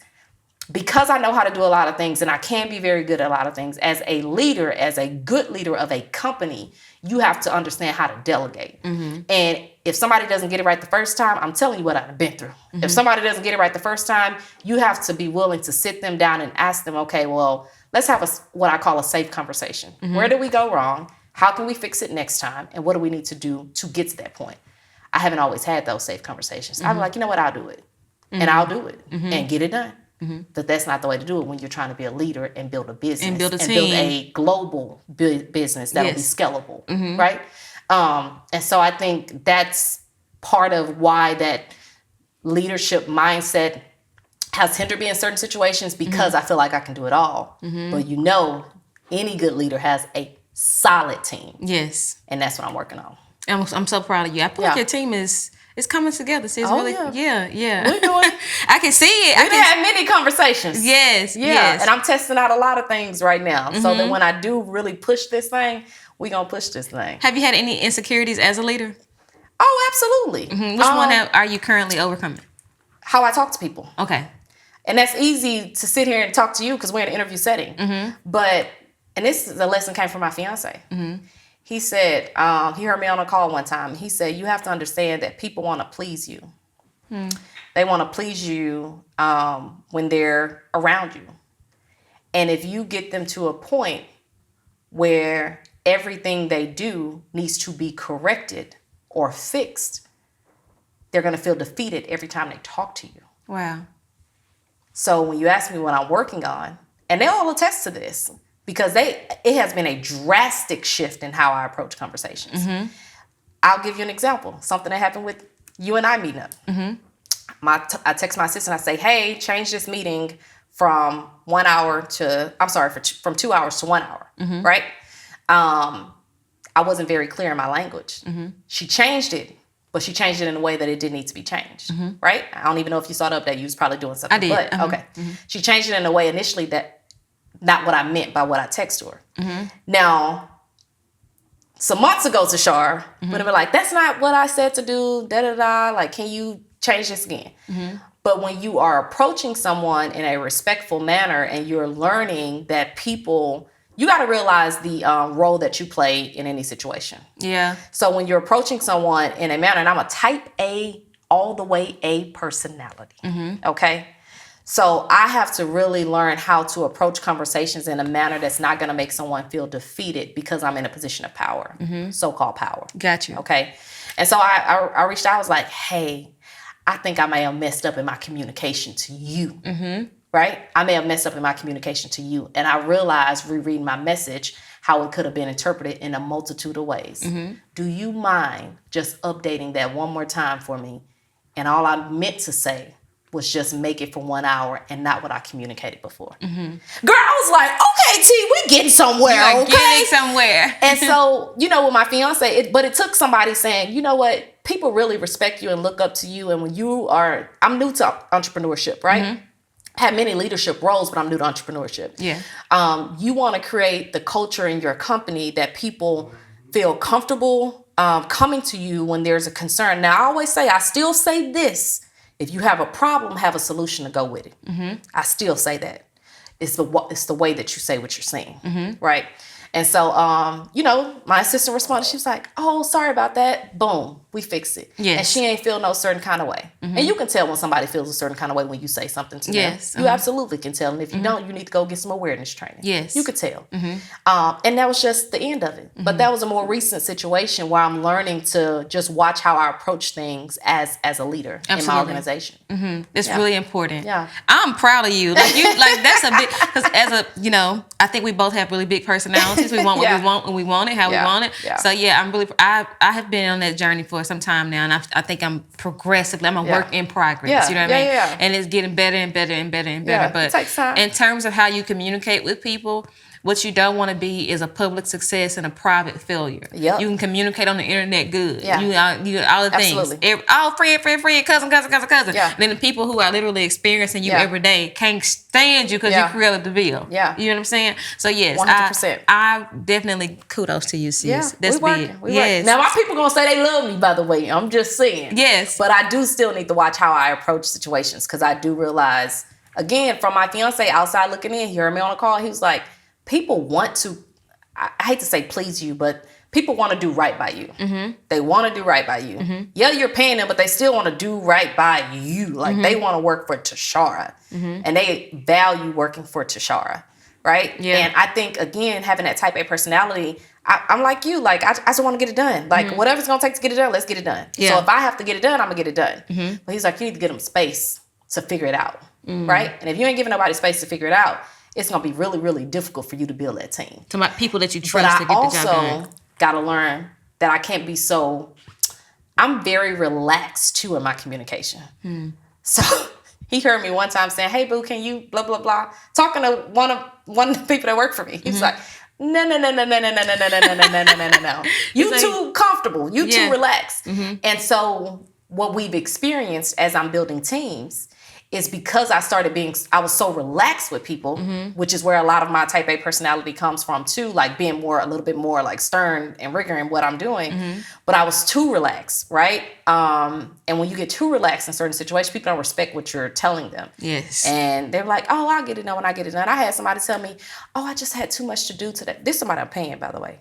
B: because I know how to do a lot of things and I can be very good at a lot of things, as a leader, as a good leader of a company, you have to understand how to delegate. And if somebody doesn't get it right the first time, I'm telling you what I've been through. If somebody doesn't get it right the first time, you have to be willing to sit them down and ask them, okay, well, let's have what I call a safe conversation. Where did we go wrong? How can we fix it next time? And what do we need to do to get to that point? I haven't always had those safe conversations. I'm like, you know what, I'll do it. And I'll do it and get it done. But that's not the way to do it when you're trying to be a leader and build a business
A: And build a team.
B: build a global business that will be scalable, right? And so I think that's part of why that leadership mindset has hindered me in certain situations because I feel like I can do it all. But any good leader has a solid team.
A: Yes.
B: And that's what I'm working on.
A: I'm so proud of you. I feel like your team is coming together. See, it's really, yeah.
B: We're doing.
A: I can see it.
B: We've had many conversations.
A: Yes,
B: Yeah.
A: yes.
B: And I'm testing out a lot of things right now. So that when I do really push this thing, we're going to push this thing.
A: Have you had any insecurities as a leader?
B: Oh, absolutely.
A: Which one are you currently overcoming?
B: How I talk to people.
A: Okay.
B: And that's easy to sit here and talk to you because we're in an interview setting. But, and this is a lesson came from my fiance. He said, he heard me on a call one time. He said, you have to understand that people want to please you. They want to please you when they're around you. And if you get them to a point where everything they do needs to be corrected or fixed, they're going to feel defeated every time they talk to you.
A: Wow.
B: So when you ask me what I'm working on, and they all attest to this, because it has been a drastic shift in how I approach conversations. I'll give you an example. Something that happened with you and I meeting up. I text my assistant. I say, hey, change this meeting from 1 hour to, from 2 hours to 1 hour, right? I wasn't very clear in my language. She changed it, but she changed it in a way that it didn't need to be changed, right? I don't even know if you saw the update. You was probably doing something.
A: I did.
B: But, okay. She changed it in a way initially that not what I meant by what I text to her. Now, some months ago, Tashara, would have been like, that's not what I said to do, da-da-da, like, can you change this again? But when you are approaching someone in a respectful manner and you're learning that people, you got to realize the role that you play in any situation.
A: Yeah.
B: So when you're approaching someone in a manner, and I'm a type A, all the way A personality, okay? So I have to really learn how to approach conversations in a manner that's not going to make someone feel defeated because I'm in a position of power, so-called power.
A: Got you.
B: Okay. And so I reached out, I was like, hey, I think I may have messed up in my communication to you, right? I may have messed up in my communication to you. And I realized rereading my message, how it could have been interpreted in a multitude of ways. Do you mind just updating that one more time for me? And all I meant to say was just make it for 1 hour and not what I communicated before. Girl, I was like, okay, T, we getting somewhere,
A: You're
B: okay?
A: getting somewhere.
B: And so, you know, with my fiance, but it took somebody saying, you know what, people really respect you and look up to you. And when you are, I'm new to entrepreneurship, right? Had many leadership roles, but I'm new to entrepreneurship.
A: Yeah.
B: You want to create the culture in your company that people feel comfortable coming to you when there's a concern. Now, I always say, I still say this. If you have a problem, have a solution to go with it. I still say that. It's the way that you say what you're saying, right? And so, you know, my assistant responded. She was like, oh, sorry about that. Boom, we fixed it.
A: Yes.
B: And she ain't feel no certain kind of way. And you can tell when somebody feels a certain kind of way when you say something to
A: Yes.
B: them. You absolutely can tell. And if you don't, you need to go get some awareness training.
A: Yes.
B: You could tell. And that was just the end of it. But that was a more recent situation where I'm learning to just watch how I approach things as a leader in my organization.
A: It's really important.
B: Yeah.
A: I'm proud of you. Like that's a big, because as a, you know, I think we both have really big personalities. We want what we want when we want it, how we want it.
B: Yeah.
A: So yeah, I have been on that journey for some time now, and I think I'm progressively, I'm a work in progress. You know what I mean?
B: Yeah.
A: And it's getting better and better and better and better.
B: Yeah,
A: But
B: it takes time.
A: in terms of how you communicate with people, what you don't want to be is a public success and a private failure.
B: Yep.
A: You can communicate on the internet good.
B: Yeah.
A: You all the things.
B: Absolutely.
A: Friend, cousin.
B: Yeah.
A: And then the people who are literally experiencing you
B: Yeah.
A: every day can't stand you because
B: Yeah.
A: you created the bill.
B: Yeah.
A: You know what I'm saying? So yes,
B: 100%.
A: I definitely kudos to you, sis.
B: Yeah,
A: That's
B: we working.
A: big.
B: We
A: Yes.
B: working. Now, my people gonna say they love me, by the way. I'm just saying.
A: Yes.
B: But I do still need to watch how I approach situations because I do realize, again, from my fiance outside looking in, he heard me on a call. He was like, people want to, I hate to say please you, but people want to do right by you. They want to do right by you. Yeah, you're paying them, but they still want to do right by you. Like they want to work for Tashara. And they value working for Tashara. Right?
A: Yeah.
B: And I think, again, having that type A personality, I'm like you. Like, I just want to get it done. Like, whatever's going to take to get it done, let's get it done.
A: Yeah.
B: So if I have to get it done, I'm going to get it done. But he's like, you need to give them space to figure it out. Right? And if you ain't giving nobody space to figure it out, it's going to be really, really difficult for you to build that team.
A: To my people that you
B: But
A: trust to
B: I
A: get the job done.
B: also got to learn that I can't be so, I'm very relaxed too in my communication. So he heard me one time saying, hey, boo, can you blah, blah, blah. Talking to one of the people that work for me. He was like, no. You too comfortable. You too relaxed. And so what we've experienced as I'm building teams is because I was so relaxed with people, which is where a lot of my type A personality comes from too, like being a little bit more like stern and rigor in what I'm doing. But I was too relaxed, right? And when you get too relaxed in certain situations, people don't respect what you're telling them.
A: Yes.
B: And they're like, oh, I'll get it done when I get it done. I had somebody tell me, oh, I just had too much to do today. This is somebody I'm paying, by the way,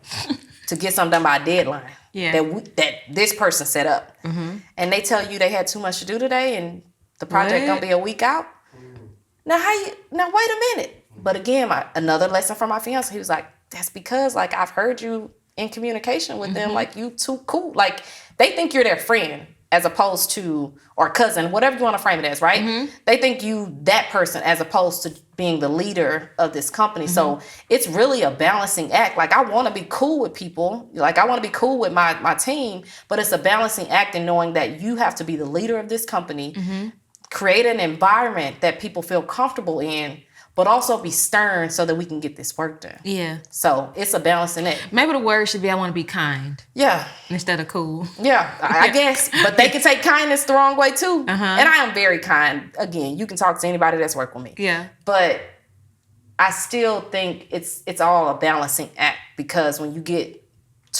B: to get something done by a deadline that this person set up. And they tell you they had too much to do today and the project gonna be a week out. Now wait a minute. But again, another lesson from my fiance, he was like, that's because like I've heard you in communication with them, like you too cool. Like they think you're their friend as opposed to, or cousin, whatever you want to frame it as, right? They think you that person as opposed to being the leader of this company. So it's really a balancing act. Like I want to be cool with people. Like I want to be cool with my team, but it's a balancing act in knowing that you have to be the leader of this company, create an environment that people feel comfortable in, but also be stern so that we can get this work done.
A: Yeah.
B: So it's a balancing act.
A: Maybe the word should be I want to be kind.
B: Yeah.
A: Instead of cool.
B: Yeah, I guess. But they can take kindness the wrong way too. And I am very kind. Again, you can talk to anybody that's worked with me.
A: Yeah.
B: But I still think it's all a balancing act because when you get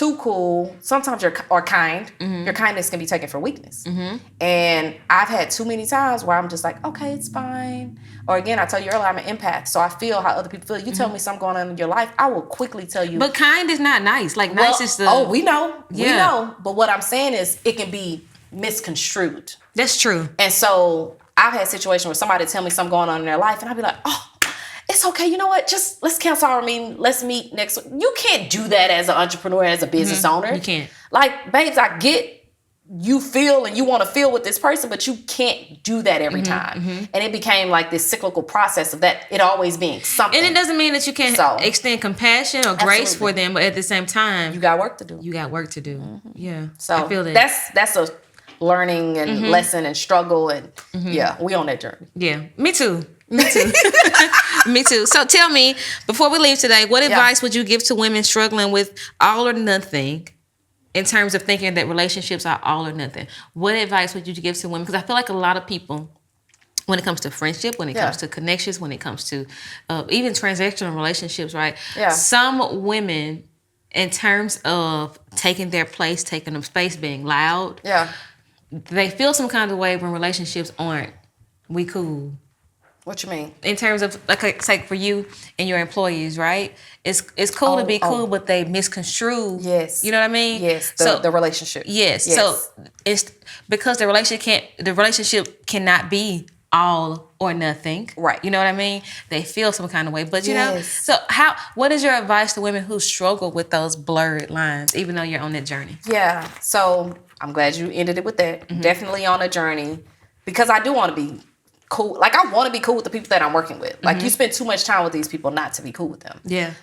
B: too cool. Sometimes you're kind. Your kindness can be taken for weakness. And I've had too many times where I'm just like, okay, it's fine. Or again, I tell you earlier, I'm an empath, so I feel how other people feel. You tell me something going on in your life, I will quickly tell you.
A: But kind is not nice. Like,
B: well,
A: nice is the...
B: Oh, we know.
A: Yeah.
B: We know. But what I'm saying is it can be misconstrued.
A: That's true.
B: And so I've had situations where somebody tell me something going on in their life, and I'll be like, oh, it's okay. You know what? Just let's cancel our meeting. Let's meet next week. You can't do that as an entrepreneur, as a business owner.
A: You can't.
B: Like, babes, I get you feel and you want to feel with this person, but you can't do that every time. And it became like this cyclical process of that, it always being something.
A: And it doesn't mean that you can't extend compassion or grace for them, but at the same time,
B: you got work to do.
A: You got work to do. Yeah.
B: So
A: I feel that.
B: That's a learning and lesson and struggle, and yeah, we on that journey.
A: Yeah, me too. Me too. Me too. So tell me, before we leave today, what advice would you give to women struggling with all or nothing in terms of thinking that relationships are all or nothing? What advice would you give to women? Because I feel like a lot of people, when it comes to friendship, when it comes to connections, when it comes to even transactional relationships, right? Yeah. Some women, in terms of taking their place, taking up space, being loud, they feel some kind of way when relationships aren't we cool.
B: What you mean?
A: In terms of, like, say for you and your employees, right? It's cool to be cool, but they misconstrue.
B: Yes.
A: You know what I mean?
B: Yes. The relationship.
A: Yes. So it's because the relationship cannot be all or nothing.
B: Right.
A: You know what I mean? They feel some kind of way. But you know, so what is your advice to women who struggle with those blurred lines, even though you're on that journey?
B: Yeah. So I'm glad you ended it with that. Definitely on a journey, because I do want to be cool. Like, I want to be cool with the people that I'm working with. Like, you spend too much time with these people not to be cool with them. Yeah.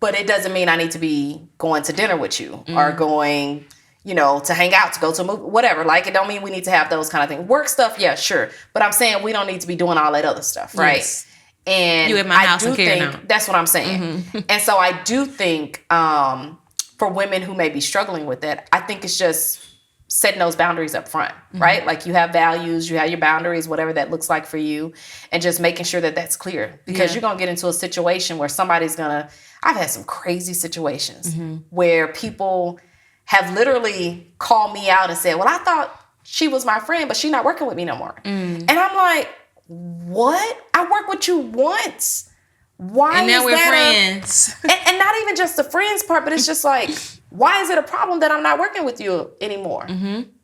B: But it doesn't mean I need to be going to dinner with you or going, to hang out, to go to a movie, whatever. Like, it don't mean we need to have those kind of things. Work stuff, yeah, sure. But I'm saying we don't need to be doing all that other stuff, right? Yes. And
A: you at my house and care now.
B: That's what I'm saying. And so I do think for women who may be struggling with that, I think it's just setting those boundaries up front, right? Like, you have values, you have your boundaries, whatever that looks like for you, and just making sure that that's clear, because you're going to get into a situation where somebody's going to, I've had some crazy situations where people have literally called me out and said, well, I thought she was my friend, but she's not working with me no more. And I'm like, what? I worked with you once. Why? And now we're friends. And not even just the friends part, but it's just like, why is it a problem that I'm not working with you anymore?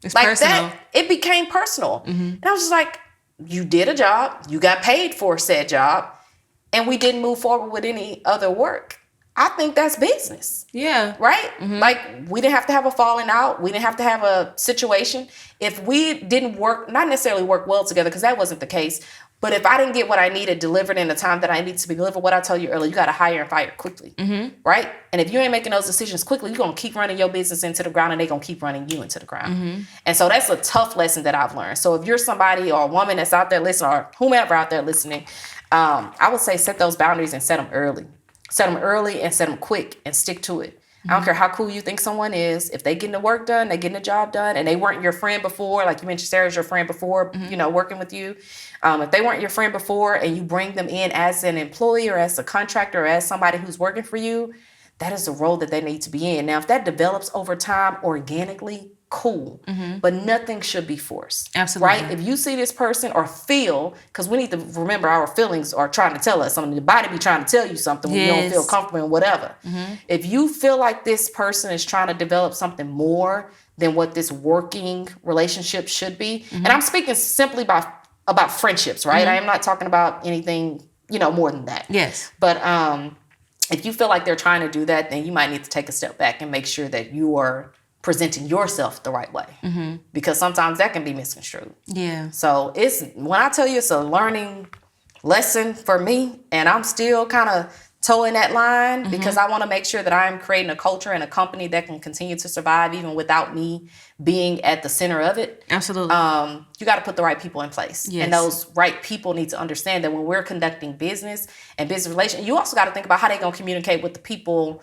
B: It's like personal. That, it became personal. And I was just like, you did a job, you got paid for said job, and we didn't move forward with any other work. I think that's business. Yeah. Right? Like, we didn't have to have a falling out. We didn't have to have a situation. If we didn't work, not necessarily work well together, because that wasn't the case, but if I didn't get what I needed delivered in the time that I needed to be delivered, what I told you earlier, you got to hire and fire quickly, right? And if you ain't making those decisions quickly, you're going to keep running your business into the ground, and they're going to keep running you into the ground. And so that's a tough lesson that I've learned. So if you're somebody or a woman that's out there listening, or whomever out there listening, I would say set those boundaries and set them early. Set them early and set them quick and stick to it. I don't care how cool you think someone is. If they getting the work done, they getting the job done, and they weren't your friend before, like you mentioned, Sarah's your friend before, working with you. If they weren't your friend before and you bring them in as an employee or as a contractor or as somebody who's working for you, that is the role that they need to be in. Now, if that develops over time organically, cool. But nothing should be forced. Absolutely. Right? If you see this person or feel, because we need to remember our feelings are trying to tell us something. The body be trying to tell you something when you don't feel comfortable and whatever. If you feel like this person is trying to develop something more than what this working relationship should be, and I'm speaking simply about friendships, right? I am not talking about anything, more than that. Yes. But if you feel like they're trying to do that, then you might need to take a step back and make sure that you are presenting yourself the right way, because sometimes that can be misconstrued. Yeah. So when I tell you it's a learning lesson for me, and I'm still kind of towing that line because I want to make sure that I'm creating a culture and a company that can continue to survive even without me being at the center of it. Absolutely. You got to put the right people in place. Yes. And those right people need to understand that when we're conducting business and business relations, you also got to think about how they're going to communicate with the people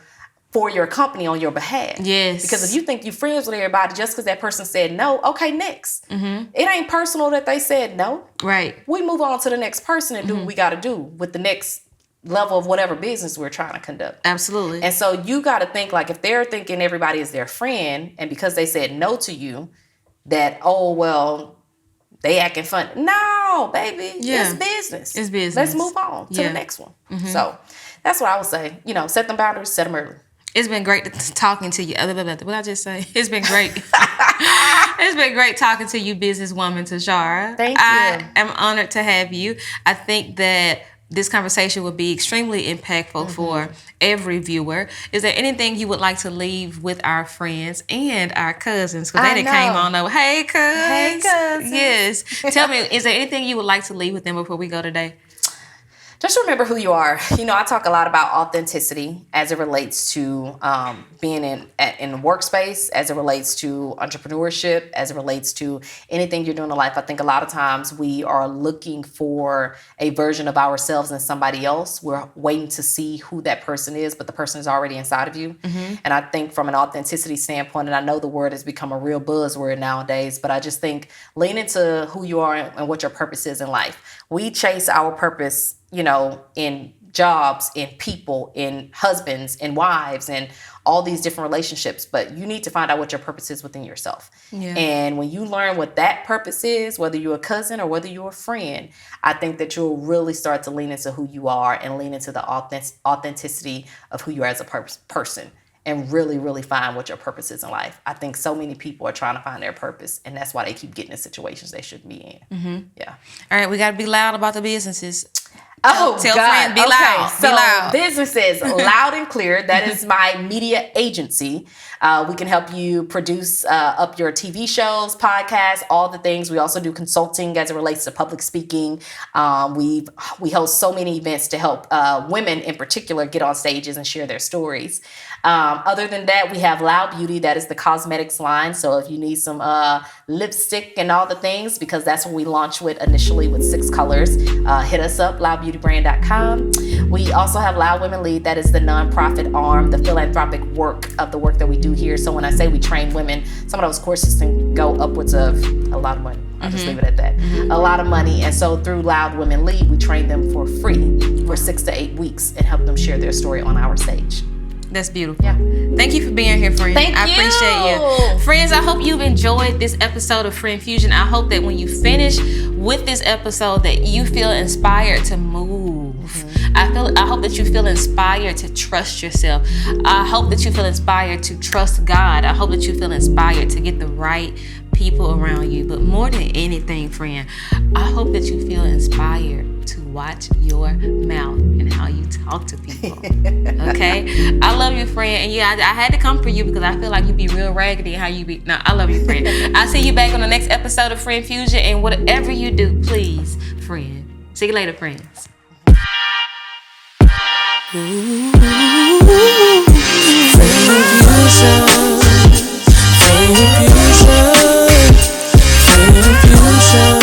B: for your company on your behalf. Yes. Because if you think you're friends with everybody just because that person said no, okay, next. It ain't personal that they said no. Right. We move on to the next person and do what we got to do with the next level of whatever business we're trying to conduct.
A: Absolutely.
B: And so you got to think like if they're thinking everybody is their friend, and because they said no to you, that, oh, well, they acting funny. No, baby, it's business.
A: It's business.
B: Let's move on to the next one. So that's what I would say. You know, set them boundaries, set them early.
A: It's been great talking to you. What did I just say? It's been great. It's been great talking to you, businesswoman Tashara.
B: Thank you.
A: I am honored to have you. I think that this conversation will be extremely impactful for every viewer. Is there anything you would like to leave with our friends and our cousins? Because they came on over. Hey, cousins.
B: Hey, cousins.
A: Yes. Tell me, is there anything you would like to leave with them before we go today?
B: Just remember who you are. You know, I talk a lot about authenticity as it relates to being in the workspace, as it relates to entrepreneurship, as it relates to anything you're doing in life. I think a lot of times we are looking for a version of ourselves in somebody else. We're waiting to see who that person is, but the person is already inside of you. And I think from an authenticity standpoint, and I know the word has become a real buzzword nowadays, but I just think lean into who you are and what your purpose is in life. We chase our purpose, you know, in jobs, in people, in husbands, in wives, and all these different relationships. But you need to find out what your purpose is within yourself. Yeah. And when you learn what that purpose is, whether you're a cousin or whether you're a friend, I think that you'll really start to lean into who you are and lean into the authenticity of who you are as a person. And really, really find what your purpose is in life. I think so many people are trying to find their purpose, and that's why they keep getting in situations they shouldn't be in. Yeah.
A: All right, we got to be loud about the businesses.
B: Oh,
A: tell
B: God.
A: friends, be loud.
B: So
A: be loud.
B: businesses, Loud and Clear. That is my media agency. We can help you produce up your TV shows, podcasts, all the things. We also do consulting as it relates to public speaking. We host so many events to help women in particular get on stages and share their stories. Other than that, we have Loud Beauty. That is the cosmetics line. So if you need some lipstick and all the things, because that's what we launched with initially with 6 colors, hit us up, loudbeautybrand.com. We also have Loud Women Lead. That is the nonprofit arm, the philanthropic work of the work that we do here. So when I say we train women, some of those courses can go upwards of a lot of money. I'll just leave it at that. A lot of money. And so through Loud Women Lead, we train them for free for 6 to 8 weeks and help them share their story on our stage.
A: That's beautiful.
B: Yeah.
A: Thank you for being here, friend. I appreciate you. Friends, I hope you've enjoyed this episode of Friend Fusion. I hope that when you finish with this episode that you feel inspired to move. I hope that you feel inspired to trust yourself. I hope that you feel inspired to trust God. I hope that you feel inspired to get the right people around you. But more than anything, friend, I hope that you feel inspired to watch your mouth and how you talk to people. Okay? I love you, friend. And yeah, I had to come for you because I feel like you be real raggedy how you be. No, I love you, friend. I'll see you back on the next episode of Friend Fusion. And whatever you do, please, friend. See you later, friends. Friend Fusion. Friend Fusion. Friend Fusion.